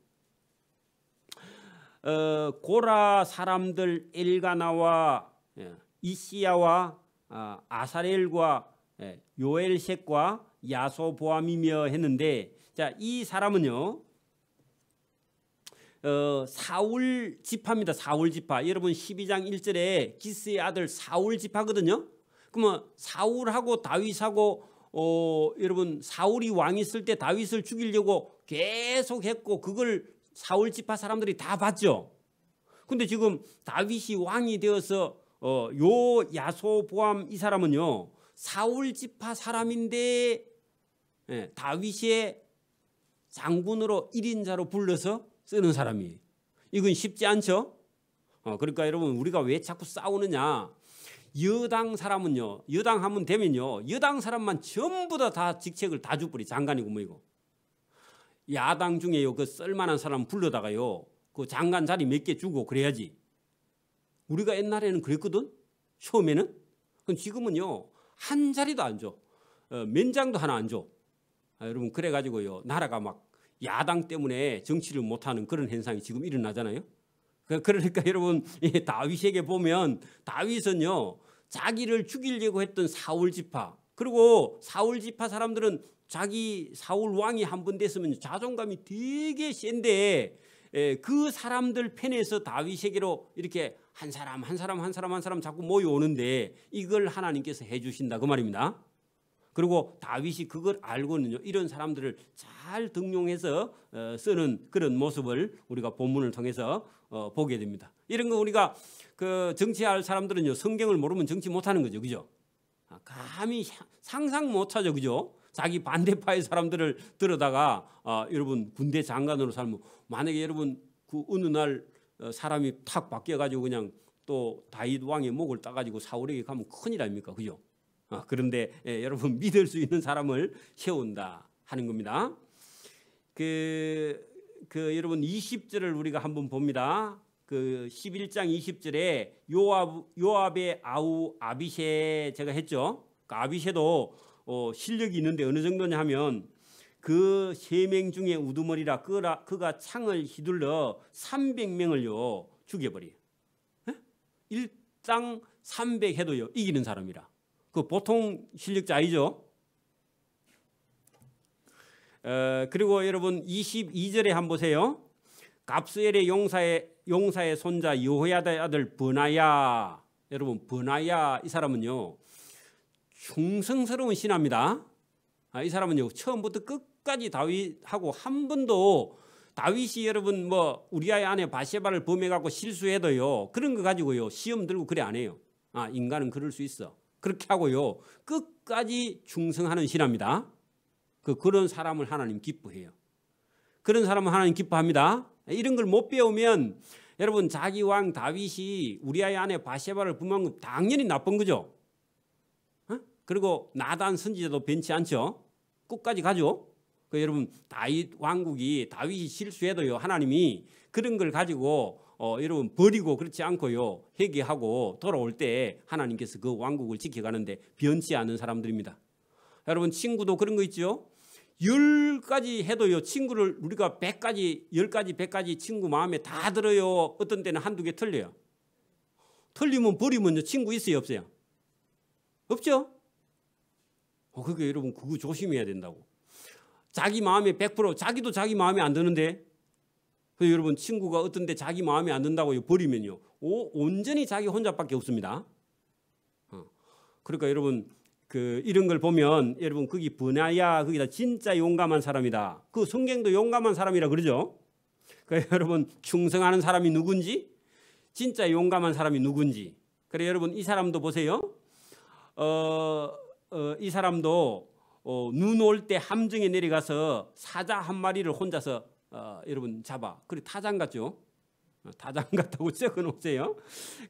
고라 사람들 엘가나와 이시야와 아사렐과 요엘색과 야소보암이며 했는데 자, 이 사람은요 사울 지파입니다. 사울 지파. 여러분 12장 1절에 기스의 아들 사울 지파거든요. 그러면 사울하고 다윗하고 여러분 사울이 왕이 있을 때 다윗을 죽이려고 계속 했고 그걸 사울 지파 사람들이 다 봤죠. 근데 지금 다윗이 왕이 되어서 요 야소보암 이 사람은요 사울 지파 사람인데 다윗의 장군으로 1인자로 불러서 쓰는 사람이에요. 이건 쉽지 않죠. 그러니까 여러분 우리가 왜 자꾸 싸우느냐. 여당 사람은요 여당 하면 되면요 여당 사람만 전부 다 직책을 다 주버리 장관이고 뭐이고 야당 중에요 그 쓸만한 사람 불러다가요 그 장관 자리 몇 개 주고 그래야지. 우리가 옛날에는 그랬거든. 처음에는. 그럼 지금은요 한 자리도 안 줘. 면장도 하나 안 줘. 여러분 그래가지고요 나라가 막 야당 때문에 정치를 못하는 그런 현상이 지금 일어나잖아요. 그러니까 여러분 이 다윗에게 보면 다윗은요 자기를 죽이려고 했던 사울 지파, 그리고 사울 지파 사람들은 자기 사울 왕이 한 번 됐으면 자존감이 되게 센데 그 사람들 편에서 다윗에게로 이렇게 한 사람 자꾸 모여오는데 이걸 하나님께서 해주신다 그 말입니다. 그리고 다윗이 그걸 알고는요 이런 사람들을 잘 등용해서 쓰는 그런 모습을 우리가 본문을 통해서 보게 됩니다. 이런 거 우리가 그 정치할 사람들은요 성경을 모르면 정치 못하는 거죠, 그죠? 감히 상상 못하죠, 그죠? 자기 반대파의 사람들을 들어다가 여러분 군대 장관으로 살면 만약에 여러분 그 어느 날 사람이 탁 바뀌어가지고 그냥 또 다윗 왕의 목을 따가지고 사울에게 가면 큰일 아닙니까, 그죠? 그런데 여러분 믿을 수 있는 사람을 세운다 하는 겁니다. 그 여러분 20절을 우리가 한번 봅니다. 그 11장 20절에 요압의 아우 아비새 제가 했죠. 그 아비새도 실력이 있는데 어느 정도냐 하면 그 3명 중에 우두머리라 그가 창을 휘둘러 300명을요 죽여버려요. 일당 300 해도요 이기는 사람이라. 그 보통 실력자 아니죠. 그리고 여러분 22절에 한번 보세요. 갑스엘의 용사의 손자 여호야다의 아들 버나야. 여러분 버나야 이 사람은요 충성스러운 신하입니다. 이 사람은요 처음부터 끝까지 다윗하고 한 번도 다윗이 여러분 뭐 우리아의 아내 바세바를 범해갖고 실수해도요 그런 거 가지고요 시험 들고 그래 안 해요. 인간은 그럴 수 있어. 그렇게 하고요 끝까지 충성하는 신하입니다. 그런 사람을 하나님 기뻐해요. 그런 사람을 하나님 기뻐합니다. 이런 걸 못 배우면 여러분 자기 왕 다윗이 우리아의 아내 바세바를 범한 건 당연히 나쁜 거죠. 그리고 나단 선지자도 변치 않죠. 끝까지 가죠. 여러분 다윗 왕국이 다윗이 실수해도요 하나님이 그런 걸 가지고 여러분 버리고 그렇지 않고요 회개하고 돌아올 때 하나님께서 그 왕국을 지켜가는데 변치 않는 사람들입니다. 여러분 친구도 그런 거 있죠. 10가지 해도요 친구를 우리가 100가지 10가지 100가지 친구 마음에 다 들어요. 어떤 때는 한두 개 틀려요. 틀리면 버리면요 친구 있어요 없어요? 없죠. 그게 여러분 그거 조심해야 된다고. 자기 마음에 100% 자기도 자기 마음에 안 드는데 여러분 친구가 어떤 데 자기 마음에 안 든다고 버리면요 온전히 자기 혼자밖에 없습니다. 그러니까 여러분 이런 걸 보면 여러분 거기 버나야 거기다 진짜 용감한 사람이다. 그 성경도 용감한 사람이라 그러죠. 여러분 충성하는 사람이 누군지 진짜 용감한 사람이 누군지. 그래 여러분 이 사람도 보세요. 이 사람도 눈 올 때 함정에 내려가서 사자 한 마리를 혼자서 여러분 잡아. 그리고 타장 같죠. 타장 같다고 적어 놓으세요.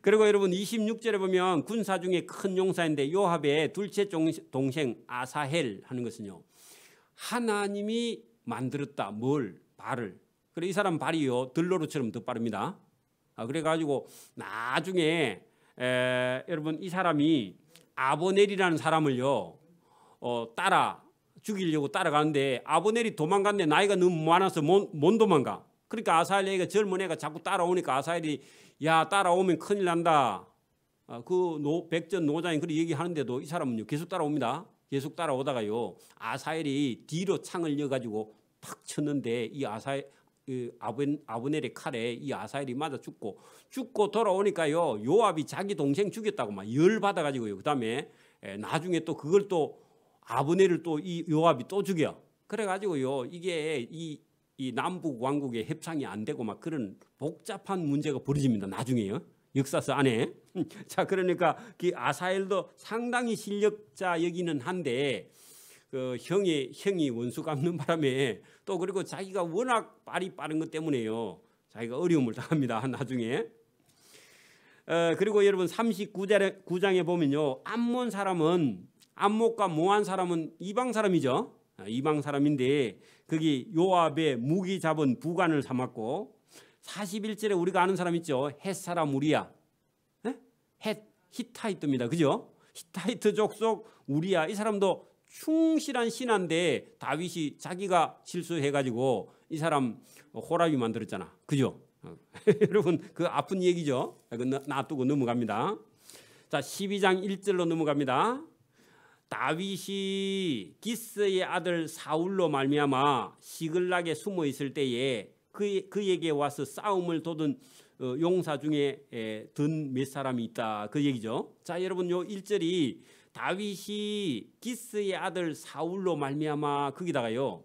그리고 여러분 26절에 보면 군사 중에 큰 용사인데 요압의 둘째 동생 아사헬 하는 것은요 하나님이 만들었다. 발을. 그래 이 사람 발이요 들로루처럼 더 빠릅니다. 그래가지고 나중에 여러분 이 사람이 아브넬이라는 사람을요 따라 죽이려고 따라가는데 아브넬이 도망갔는데 나이가 너무 많아서 못 도망가. 그러니까 아사헬 애가 젊은 애가 자꾸 따라오니까 아사헬이 야 따라오면 큰일 난다. 백전 노장이 그렇게 얘기하는데도 이 사람은요 계속 따라옵니다. 계속 따라오다가요 아사헬이 뒤로 창을 여가지고 팍 쳤는데 이 아브넬의 칼에 이 아사헬이 맞아 죽고 돌아오니까요 요압이 자기 동생 죽였다고 막 열 받아가지고요. 그다음에 나중에 또 그걸 또 아브넬을 또 이 요압이 또 죽여. 그래가지고요 이게 이 남북 왕국의 협상이 안 되고 막 그런 복잡한 문제가 벌어집니다. 나중에요 역사서 안에. 자 그러니까 그 아사헬도 상당히 실력자 여기는 한데 형이 원수 갚는 바람에 또 그리고 자기가 워낙 발이 빠른 것 때문에요 자기가 어려움을 당합니다. 나중에. 그리고 여러분 39장에 보면요 암몬과 모한 사람은 이방 사람이죠. 이방 사람인데 거기 요압의 무기 잡은 부관을 삼았고 41절에 우리가 아는 사람 있죠. 헷 사람 우리야. 히타이트입니다. 그죠? 히타이트 족속 우리야. 이 사람도 충실한 신하인데 다윗이 자기가 실수해가지고 이 사람 호랍이 만들었잖아. 그죠? 여러분 그 아픈 얘기죠. 놔두고 넘어갑니다. 자, 12장 1절로 넘어갑니다. 다윗이 기스의 아들 사울로 말미암아 시글락에 숨어 있을 때에 그에게 와서 싸움을 도던 용사 중에 든 몇 사람이 있다, 그 얘기죠. 자, 여러분 요 1절이 다윗이 기스의 아들 사울로 말미암아 거기다가요.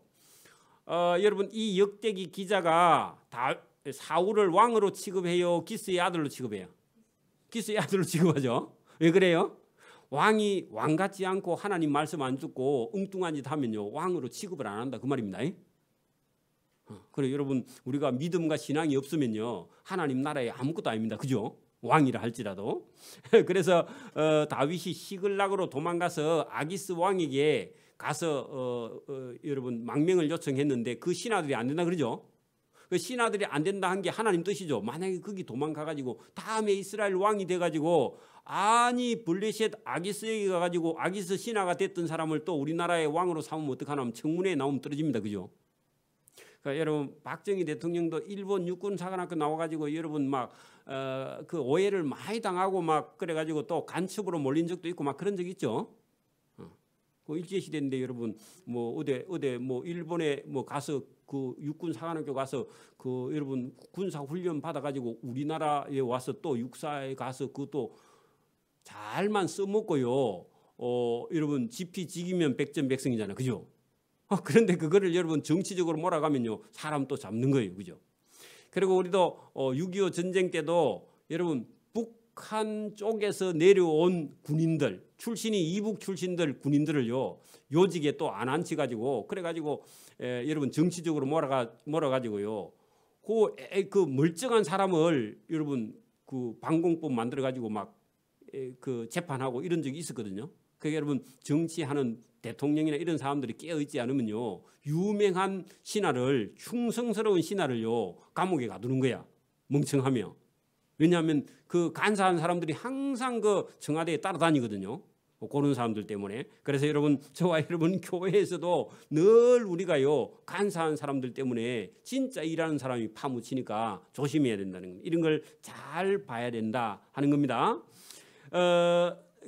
여러분 이 역대기 기자가 사울을 왕으로 취급해요, 기스의 아들로 취급해요? 기스의 아들로 취급하죠. 왜 그래요? 왕이 왕 같지 않고 하나님 말씀 안 듣고 엉뚱한 짓 하면요 왕으로 취급을 안 한다, 그 말입니다. 그래 여러분, 우리가 믿음과 신앙이 없으면요 하나님 나라에 아무것도 아닙니다. 그죠? 왕이라 할지라도. 그래서 다윗이 시글락으로 도망가서 아기스 왕에게 가서 여러분 망명을 요청했는데 그 신하들이 안 된다 그러죠. 그 신하들이 안 된다 한 게 하나님 뜻이죠. 만약에 거기 도망가가지고 다음에 이스라엘 왕이 돼가지고 아니 블레셋 아기스에게 가가지고 아기스 신하가 됐던 사람을 또 우리나라의 왕으로 삼으면 어떡하나 하면 청문회에 나오면 떨어집니다. 그죠? 그러니까 여러분 박정희 대통령도 일본 육군 사관학교 나와가지고 여러분 막 그 오해를 많이 당하고 막 그래가지고 또 간첩으로 몰린 적도 있고 막 그런 적 있죠. 그 일제 시대인데 여러분 뭐 어디 뭐 일본에 뭐 가서 그 육군 사관학교 가서 그 여러분 군사 훈련 받아가지고 우리나라에 와서 또 육사에 가서 그것도 잘만 써먹고요. 여러분 지피지기면 백전백승이잖아요. 그죠? 그런데 그거를 여러분 정치적으로 몰아가면요 사람 또 잡는 거예요. 그죠? 그리고 우리도 6.25 전쟁 때도 여러분 북한 쪽에서 내려온 군인들 출신이 이북 출신들 군인들을요 요직에 또 안 앉혀가지고 그래가지고 여러분 정치적으로 몰아가지고요 그 멀쩡한 사람을 여러분 그 방공법 만들어가지고 막 그 재판하고 이런 적이 있었거든요. 그게 여러분 정치하는 대통령이나 이런 사람들이 깨어있지 않으면요 유명한 신하를 충성스러운 신하를요 감옥에 가두는 거야, 멍청하며. 왜냐하면 그 간사한 사람들이 항상 그 청와대에 따라다니거든요. 그런 사람들 때문에. 그래서 여러분 저와 여러분 교회에서도 늘 우리가요 간사한 사람들 때문에 진짜 일하는 사람이 파묻히니까 조심해야 된다는 겁니다. 이런 걸 잘 봐야 된다 하는 겁니다.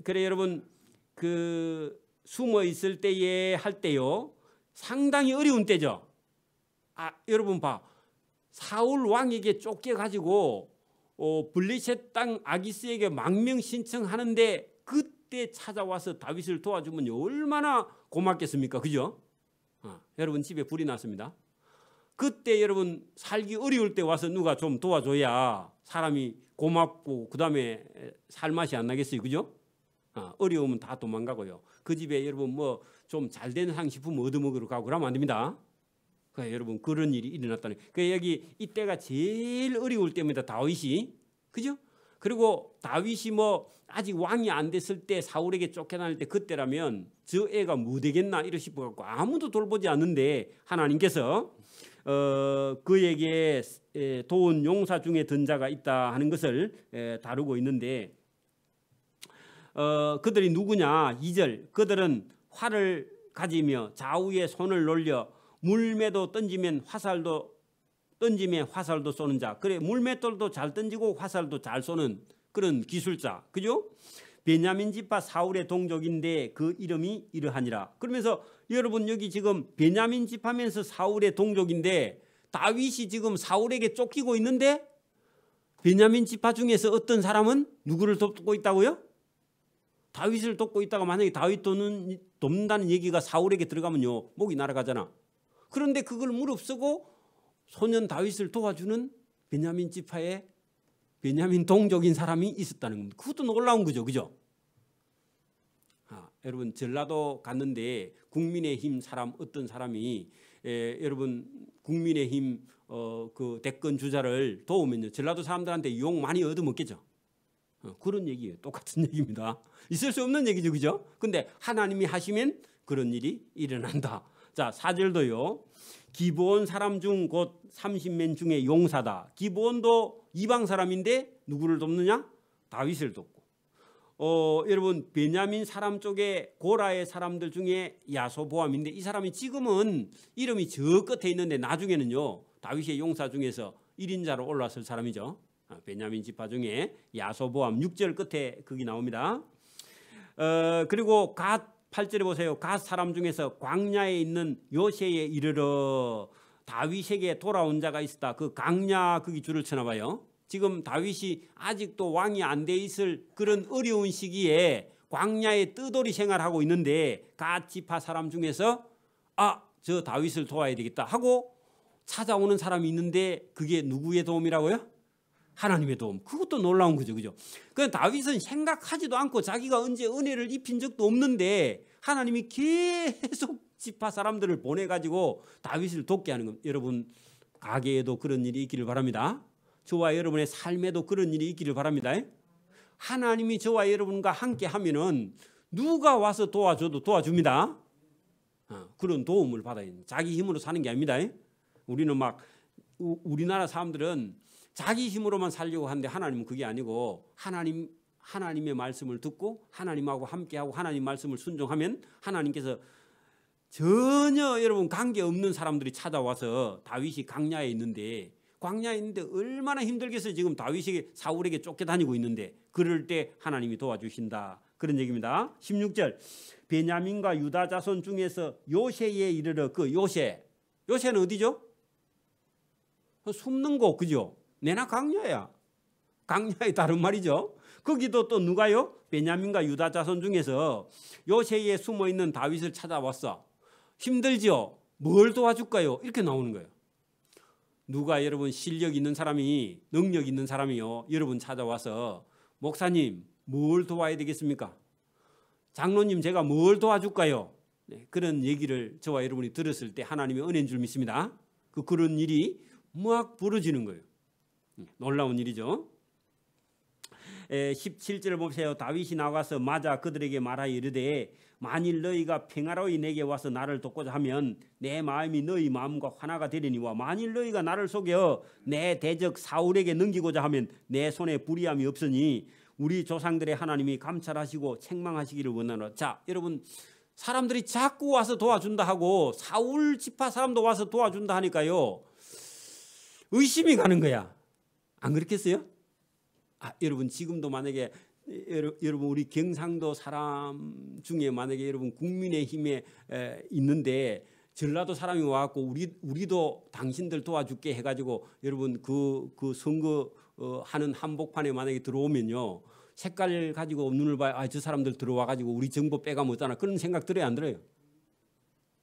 그래 여러분 그 숨어 있을 때에 할 때요 상당히 어려운 때죠. 여러분 봐, 사울 왕에게 쫓겨가지고 블레셋 땅 아기스에게 망명 신청하는데 그때 찾아와서 다윗을 도와주면 얼마나 고맙겠습니까? 그죠? 여러분 집에 불이 났습니다. 그때 여러분 살기 어려울 때 와서 누가 좀 도와줘야 사람이 고맙고 그 다음에 살맛이 안 나겠어요. 그죠? 어려우면 다 도망가고요. 그 집에 여러분 뭐 좀 잘된 상식품 얻어먹으러 가고 그러면 안 됩니다. 그러니까 여러분 그런 일이 일어났다는. 그 여기 이때가 제일 어려울 때입니다. 다윗이. 그죠? 그리고 다윗이 뭐 아직 왕이 안 됐을 때 사울에게 쫓겨날 때 그때라면 저 애가 뭐 되겠나 이러 싶어갖고 아무도 돌보지 않는데 하나님께서 그에게 도운 용사 중에 든 자가 있다 하는 것을 다루고 있는데 그들이 누구냐? 2절 그들은 활을 가지며 좌우에 손을 놀려 물매도 던지면 화살도 쏘는 자. 그래 물맷돌도 잘 던지고 화살도 잘 쏘는 그런 기술자. 그죠? 베냐민 지파 사울의 동족인데 그 이름이 이러하니라. 그러면서 여러분 여기 지금 베냐민 지파면서 사울의 동족인데 다윗이 지금 사울에게 쫓기고 있는데 베냐민 지파 중에서 어떤 사람은 누구를 돕고 있다고요? 다윗을 돕고 있다가 만약에 다윗 돕는다는 얘기가 사울에게 들어가면요 목이 날아가잖아. 그런데 그걸 무릅쓰고 소년 다윗을 도와주는 베냐민 지파의 베냐민 동족인 사람이 있었다는 겁니다. 그것도 놀라운 거죠. 그죠? 여러분 전라도 갔는데 국민의힘 사람 어떤 사람이 여러분 국민의힘 그 대권 주자를 도우면요 전라도 사람들한테 욕 많이 얻어먹겠죠. 그런 얘기예요. 똑같은 얘기입니다. 있을 수 없는 얘기죠. 그죠? 근데 하나님이 하시면 그런 일이 일어난다. 자 4절도요. 기브온 사람 중 곧 30명 중에 용사다. 기브온도 이방 사람인데 누구를 돕느냐? 다윗을 돕고. 여러분 베냐민 사람 쪽에 고라의 사람들 중에 야소보암인데 이 사람이 지금은 이름이 저 끝에 있는데 나중에는요 다윗의 용사 중에서 1인자로 올라설 사람이죠. 베냐민 지파 중에 야소보암 6절 끝에 거기 나옵니다. 그리고 갓 8절에 보세요. 갓 사람 중에서 광야에 있는 요새에 이르러 다윗에게 돌아온 자가 있었다. 그 강야 거기 줄을 쳐나 봐요. 지금 다윗이 아직도 왕이 안 돼 있을 그런 어려운 시기에 광야에 뜨돌이 생활하고 있는데 갓 지파 사람 중에서 저 다윗을 도와야 되겠다 하고 찾아오는 사람이 있는데 그게 누구의 도움이라고요? 하나님의 도움. 그것도 놀라운 거죠. 그죠? 그 다윗은 생각하지도 않고 자기가 언제 은혜를 입힌 적도 없는데 하나님이 계속 지파 사람들을 보내가지고 다윗을 돕게 하는 겁니다. 여러분 가게에도 그런 일이 있기를 바랍니다. 저와 여러분의 삶에도 그런 일이 있기를 바랍니다. 하나님이 저와 여러분과 함께 하면은 누가 와서 도와줘도 도와줍니다. 그런 도움을 받아야 됩니다. 자기 힘으로 사는 게 아닙니다. 우리는 막 우리나라 사람들은 자기 힘으로만 살려고 하는데 하나님은 그게 아니고 하나님의 말씀을 듣고 하나님하고 함께하고 하나님 말씀을 순종하면 하나님께서 전혀 여러분 관계없는 사람들이 찾아와서 다윗이 광야에 있는데 얼마나 힘들겠어요. 지금 다윗이 사울에게 쫓겨다니고 있는데 그럴 때 하나님이 도와주신다. 그런 얘기입니다. 16절 베냐민과 유다 자손 중에서 요새에 이르러 그 요새는 어디죠? 숨는 곳 그죠? 내나 광야야. 광야의 다른 말이죠. 거기도 또 누가요? 베냐민과 유다 자손 중에서 요새에 숨어있는 다윗을 찾아왔어. 힘들죠? 뭘 도와줄까요? 이렇게 나오는 거예요. 누가 여러분 실력 있는 사람이 능력 있는 사람이요 여러분 찾아와서 목사님 뭘 도와야 되겠습니까? 장로님 제가 뭘 도와줄까요? 그런 얘기를 저와 여러분이 들었을 때 하나님의 은혜인 줄 믿습니다. 그런 일이 막 벌어지는 거예요. 놀라운 일이죠. 17절을 보세요. 다윗이 나가서 맞아 그들에게 말하여 이르되 만일 너희가 평화로이 내게 와서 나를 돕고자 하면 내 마음이 너희 마음과 하나가 되리니와 만일 너희가 나를 속여 내 대적 사울에게 넘기고자 하면 내 손에 불의함이 없으니 우리 조상들의 하나님이 감찰하시고 책망하시기를 원하노라. 자 여러분 사람들이 자꾸 와서 도와준다 하고 사울 지파 사람도 와서 도와준다 하니까요 의심이 가는 거야. 안 그렇겠어요? 여러분 지금도 만약에 여러분 우리 경상도 사람 중에 만약에 여러분 국민의힘에 있는데 전라도 사람이 와갖고 우리도 당신들 도와줄게 해가지고 여러분 그 선거 하는 한복판에 만약에 들어오면요 색깔 가지고 눈을 봐요. 저 사람들 들어와가지고 우리 정보 빼가면 어쩌나 그런 생각 들어요 안 들어요?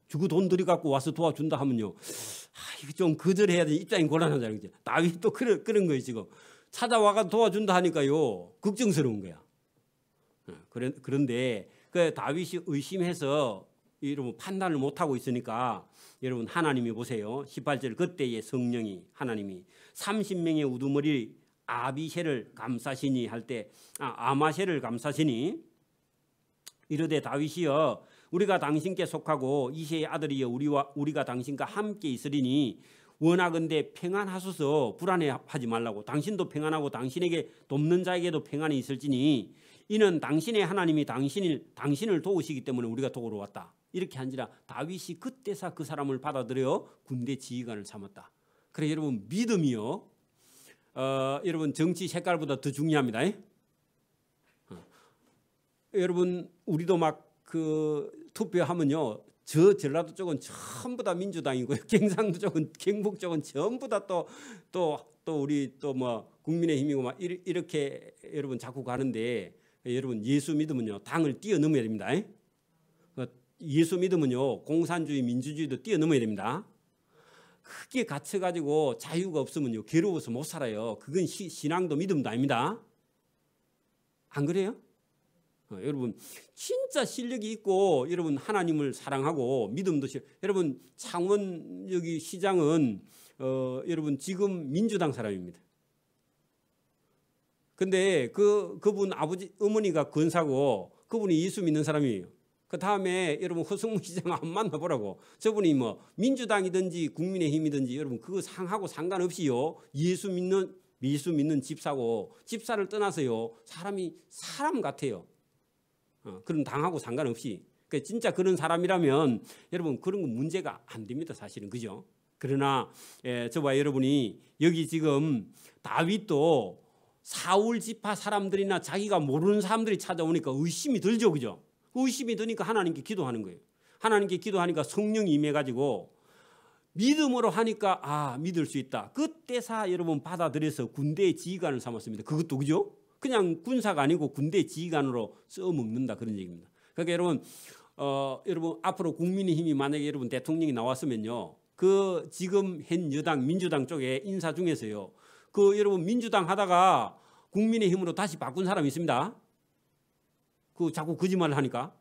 주고 돈 들여갖고 와서 도와준다 하면요 이거 좀 거절해야 돼. 입장이 곤란하잖아요. 그죠? 다윗도 그런 거예요 지금. 찾아와가 도와준다 하니까요 걱정스러운 거야. 그런데 그 다윗이 의심해서 여러분 판단을 못하고 있으니까 여러분 하나님이 보세요. 18절 그때의 성령이 하나님이 30명의 우두머리 아비새를 감싸시니 할 때 아마새를 감싸시니 이르되 다윗이여 우리가 당신께 속하고 이새의 아들이여 우리가 당신과 함께 있으리니 원하건대 평안하소서. 불안해하지 말라고. 당신도 평안하고 당신에게 돕는 자에게도 평안이 있을지니 이는 당신의 하나님이 당신을 도우시기 때문에 우리가 도우러 왔다. 이렇게 한지라 다윗이 그때서 그 사람을 받아들여 군대 지휘관을 삼았다. 그래 여러분 믿음이요 여러분 정치 색깔보다 더 중요합니다. 여러분 우리도 막 그 투표하면요 저 전라도 쪽은 전부 다 민주당이고요. 경상도 쪽은 경북 쪽은 전부 다 또 우리 또 뭐 국민의힘이고 막 이렇게 여러분 자꾸 가는데 여러분 예수 믿으면요 당을 뛰어넘어야 됩니다. 예수 믿으면요 공산주의 민주주의도 뛰어넘어야 됩니다. 크게 갇혀가지고 자유가 없으면요 괴로워서 못 살아요. 그건 신앙도 믿음도 아닙니다. 안 그래요? 여러분 진짜 실력이 있고 여러분 하나님을 사랑하고 믿음도 여러분 창원 여기 시장은 여러분 지금 민주당 사람입니다. 근데 그분 어머니가 권사고 그분이 예수 믿는 사람이에요. 그 다음에 여러분 허승무 시장 안 만나보라고. 저분이 뭐 민주당이든지 국민의힘이든지 여러분 그거 상하고 상관없이요 예수 믿는 집사고 집사를 떠나서요 사람이 사람 같아요. 그런 당하고 상관없이. 그러니까 진짜 그런 사람이라면 여러분 그런 거 문제가 안 됩니다. 사실은 그죠? 그러나 저와 여러분이 여기 지금 다윗도 사울 지파 사람들이나 자기가 모르는 사람들이 찾아오니까 의심이 들죠, 그죠? 의심이 드니까 하나님께 기도하는 거예요. 하나님께 기도하니까 성령이 임해가지고 믿음으로 하니까 믿을 수 있다. 그때사 여러분 받아들여서 군대의 지휘관을 삼았습니다. 그것도 그죠? 그냥 군사가 아니고 군대의 지휘관으로 써먹는다 그런 얘기입니다. 그러니까 여러분 앞으로 국민의힘이 만약에 여러분 대통령이 나왔으면요, 그 지금 현 여당 민주당 쪽에 인사 중에서요, 그 여러분 민주당 하다가 국민의힘으로 다시 바꾼 사람이 있습니다. 그 자꾸 거짓말을 하니까.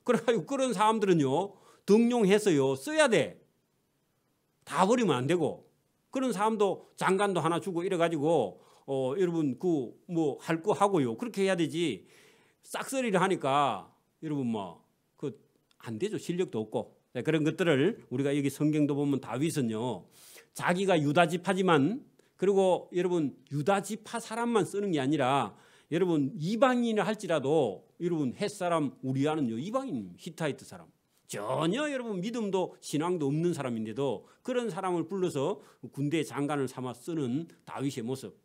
그래가지고 그런 사람들은요 등용해서요 써야 돼. 다 버리면 안 되고. 그런 사람도 장관도 하나 주고 이래가지고 여러분 그 뭐 할 거 하고요. 그렇게 해야 되지. 싹쓸이를 하니까 여러분 뭐 그 안 되죠. 실력도 없고. 그런 것들을 우리가 여기 성경도 보면 다윗은요 자기가 유다 지파지만, 그리고 여러분 유다 지파 사람만 쓰는 게 아니라 여러분 이방인을 할지라도 여러분 헷사람 우리아는요 이방인, 히타이트 사람, 전혀 여러분 믿음도 신앙도 없는 사람인데도 그런 사람을 불러서 군대 장관을 삼아 쓰는 다윗의 모습.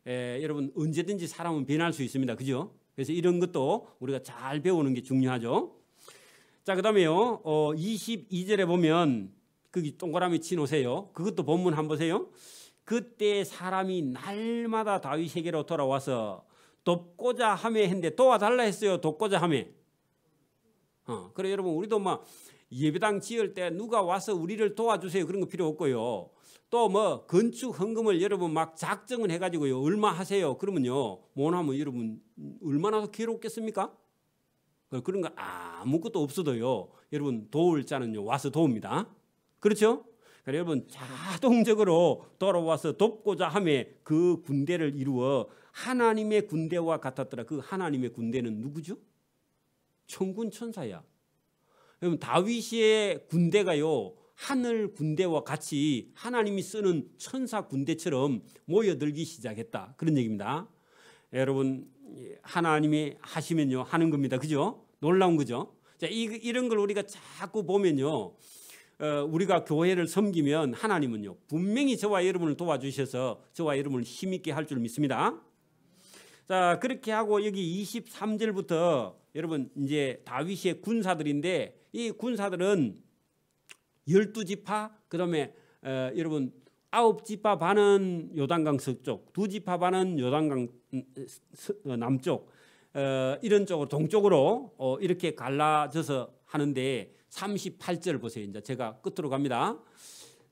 여러분 언제든지 사람은 변할 수 있습니다. 그죠? 그래서 이런 것도 우리가 잘 배우는 게 중요하죠. 자, 그다음에요 22절에 보면 거기 동그라미 치놓으세요. 그것도 본문 한번 보세요. 그때 사람이 날마다 다윗에게로 돌아와서 돕고자 하며 했는데 도와달라 했어요. 돕고자 하며. 그래 여러분 우리도 막 예배당 지을 때 누가 와서 우리를 도와주세요 그런 거 필요 없고요. 또 뭐 건축 헌금을 여러분 막 작정을 해가지고요 얼마 하세요 그러면요 못하면 여러분 얼마나 더 괴롭겠습니까? 그런 거 아무것도 없어도요 여러분 도울 자는요 와서 도웁니다. 그렇죠? 그래 여러분 자동적으로 돌아와서 돕고자 하며 그 군대를 이루어 하나님의 군대와 같았더라. 그 하나님의 군대는 누구죠? 천군 천사야. 여러분 다윗의 군대가요 하늘 군대와 같이 하나님이 쓰는 천사 군대처럼 모여들기 시작했다. 그런 얘기입니다. 여러분 하나님이 하시면요 하는 겁니다. 그죠? 놀라운 거죠. 자, 이런 걸 우리가 자꾸 보면요 우리가 교회를 섬기면 하나님은요 분명히 저와 여러분을 도와주셔서 저와 여러분을 힘있게 할 줄 믿습니다. 자, 그렇게 하고 여기 23절부터 여러분 이제 다윗의 군사들인데 이 군사들은 12지파, 그다음에 여러분 9지파 반은 요단강 서쪽, 2지파 반은 요단강 남쪽, 이런 쪽으로 동쪽으로 이렇게 갈라져서 하는데 38절 보세요. 이제 제가 끝으로 갑니다.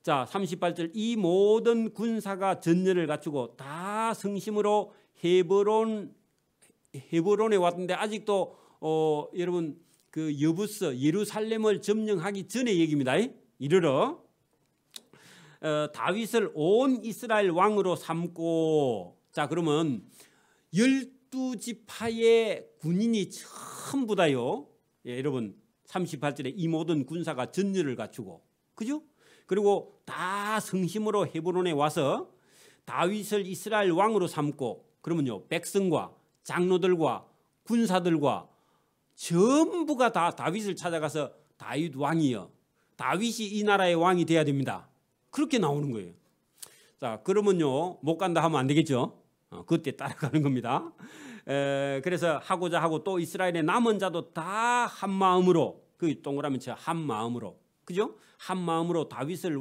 자, 38절 이 모든 군사가 전열을 갖추고 다 성심으로 헤브론에 왔는데 아직도 여러분 그 여부서 예루살렘을 점령하기 전의 얘기입니다. 이르러 다윗을 온 이스라엘 왕으로 삼고. 자, 그러면 12지파의 군인이 전부 다요. 여러분 38절에 이 모든 군사가 전열을 갖추고, 그죠? 그리고 다 성심으로 헤브론에 와서 다윗을 이스라엘 왕으로 삼고, 그러면요 백성과 장로들과 군사들과 전부가 다 다윗을 찾아가서 다윗 왕이여, 다윗이 이 나라의 왕이 돼야 됩니다. 그렇게 나오는 거예요. 자, 그러면요 못 간다 하면 안 되겠죠. 그때 따라가는 겁니다. 그래서 하고자 하고 또 이스라엘의 남은 자도 다 한 마음으로, 그 동그라미 쳐 한 마음으로, 그죠? 한 마음으로 다윗을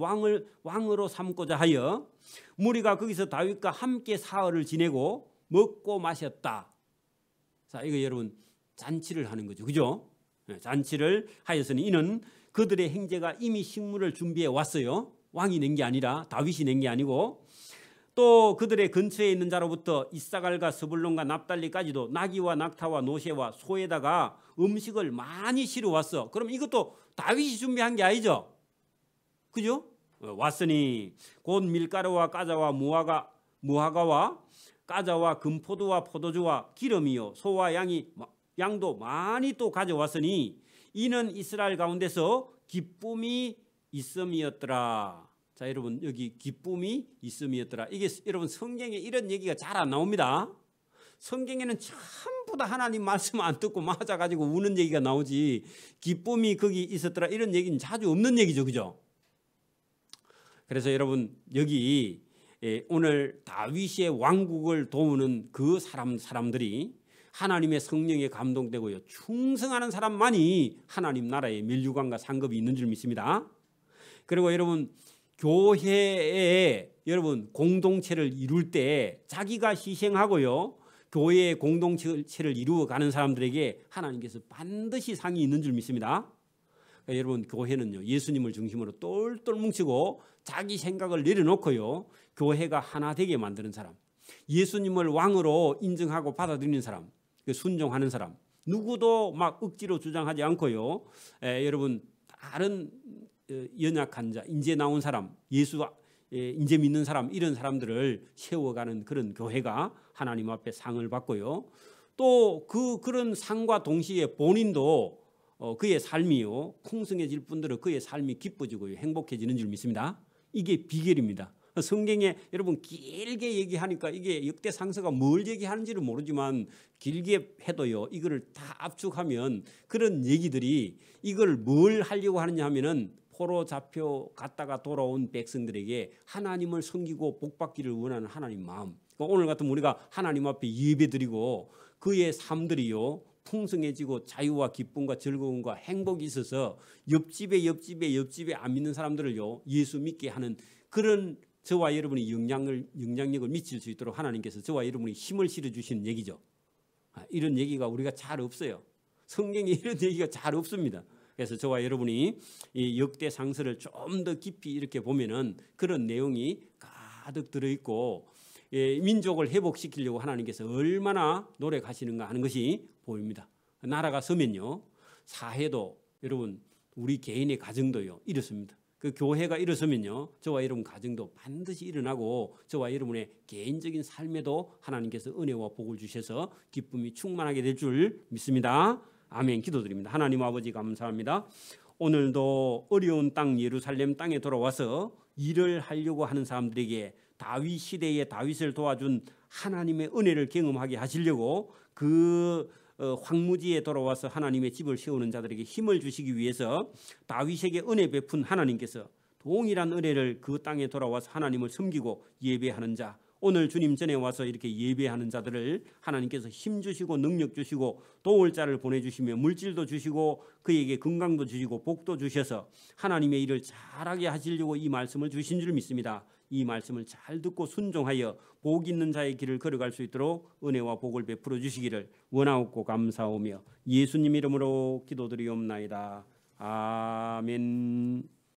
왕으로 삼고자 하여 무리가 거기서 다윗과 함께 사흘을 지내고 먹고 마셨다. 자, 이거 여러분 잔치를 하는 거죠, 그죠? 잔치를 하였으니 이는 그들의 형제가 이미 식물을 준비해 왔어요. 왕이 낸 게 아니라 다윗이 낸 게 아니고, 또 그들의 근처에 있는 자로부터 이사갈과 스불론과 납달리까지도 나귀와 낙타와 노새와 소에다가 음식을 많이 실어 왔어. 그럼 이것도 다윗이 준비한 게 아니죠, 그죠? 왔으니 곧 밀가루와 가자와 무화과와 가자와 금포도와 포도주와 기름이요 소와 양도 많이 또 가져왔으니 이는 이스라엘 가운데서 기쁨이 있음이었더라. 자, 여러분 여기 기쁨이 있음이었더라. 이게 여러분 성경에 이런 얘기가 잘 안 나옵니다. 성경에는 전부 다 하나님 말씀 안 듣고 맞아가지고 우는 얘기가 나오지 기쁨이 거기 있었더라 이런 얘기는 자주 없는 얘기죠, 그죠? 그래서 여러분 여기 오늘 다윗의 왕국을 도우는 그 사람들이 하나님의 성령에 감동되고요 충성하는 사람만이 하나님 나라의 면류관과 상급이 있는 줄 믿습니다. 그리고 여러분 교회에 여러분 공동체를 이룰 때 자기가 희생하고요 교회의 공동체를 이루어가는 사람들에게 하나님께서 반드시 상이 있는 줄 믿습니다. 그러니까 여러분 교회는요 예수님을 중심으로 똘똘 뭉치고 자기 생각을 내려놓고요 교회가 하나 되게 만드는 사람, 예수님을 왕으로 인정하고 받아들이는 사람, 순종하는 사람, 누구도 막 억지로 주장하지 않고요 여러분 다른 연약한 자, 인제 나온 사람, 예수 인제 믿는 사람 이런 사람들을 세워가는 그런 교회가 하나님 앞에 상을 받고요 또 그런 상과 동시에 본인도 그의 삶이요 풍성해질 뿐더러 그의 삶이 기뻐지고요 행복해지는 줄 믿습니다. 이게 비결입니다. 성경에 여러분 길게 얘기하니까 이게 역대 상서가 뭘 얘기하는지를 모르지만 길게 해도요 이거를 다 압축하면 그런 얘기들이 이걸 뭘 하려고 하느냐 하면은 포로 잡혀 갔다가 돌아온 백성들에게 하나님을 섬기고 복받기를 원하는 하나님 마음. 오늘 같은 우리가 하나님 앞에 예배드리고 그의 삶들이요 풍성해지고 자유와 기쁨과 즐거움과 행복이 있어서 옆집에 안 믿는 사람들을요 예수 믿게 하는 그런 저와 여러분이 영향력을 미칠 수 있도록 하나님께서 저와 여러분이 힘을 실어주시는 얘기죠. 이런 얘기가 우리가 잘 없어요. 성경에 이런 얘기가 잘 없습니다. 그래서 저와 여러분이 이 역대 상서를 좀 더 깊이 이렇게 보면은 그런 내용이 가득 들어있고 민족을 회복시키려고 하나님께서 얼마나 노력하시는가 하는 것이 보입니다. 나라가 서면요 사회도 여러분 우리 개인의 가정도요 이렇습니다. 그 교회가 일어서면요 저와 여러분 가정도 반드시 일어나고 저와 여러분의 개인적인 삶에도 하나님께서 은혜와 복을 주셔서 기쁨이 충만하게 될 줄 믿습니다. 아멘. 기도드립니다. 하나님 아버지 감사합니다. 오늘도 어려운 땅 예루살렘 땅에 돌아와서 일을 하려고 하는 사람들에게 다윗 시대에 다윗을 도와준 하나님의 은혜를 경험하게 하시려고 그 황무지에 돌아와서 하나님의 집을 세우는 자들에게 힘을 주시기 위해서 다윗에게 은혜 베푼 하나님께서 동일한 은혜를 그 땅에 돌아와서 하나님을 섬기고 예배하는 자, 오늘 주님 전에 와서 이렇게 예배하는 자들을 하나님께서 힘 주시고 능력 주시고 도울 자를 보내주시며 물질도 주시고 그에게 건강도 주시고 복도 주셔서 하나님의 일을 잘하게 하시려고 이 말씀을 주신 줄 믿습니다. 이 말씀을 잘 듣고 순종하여 복 있는 자의 길을 걸어갈 수 있도록 은혜와 복을 베풀어 주시기를 원하옵고 감사오며 예수님 이름으로 기도드리옵나이다. 아멘.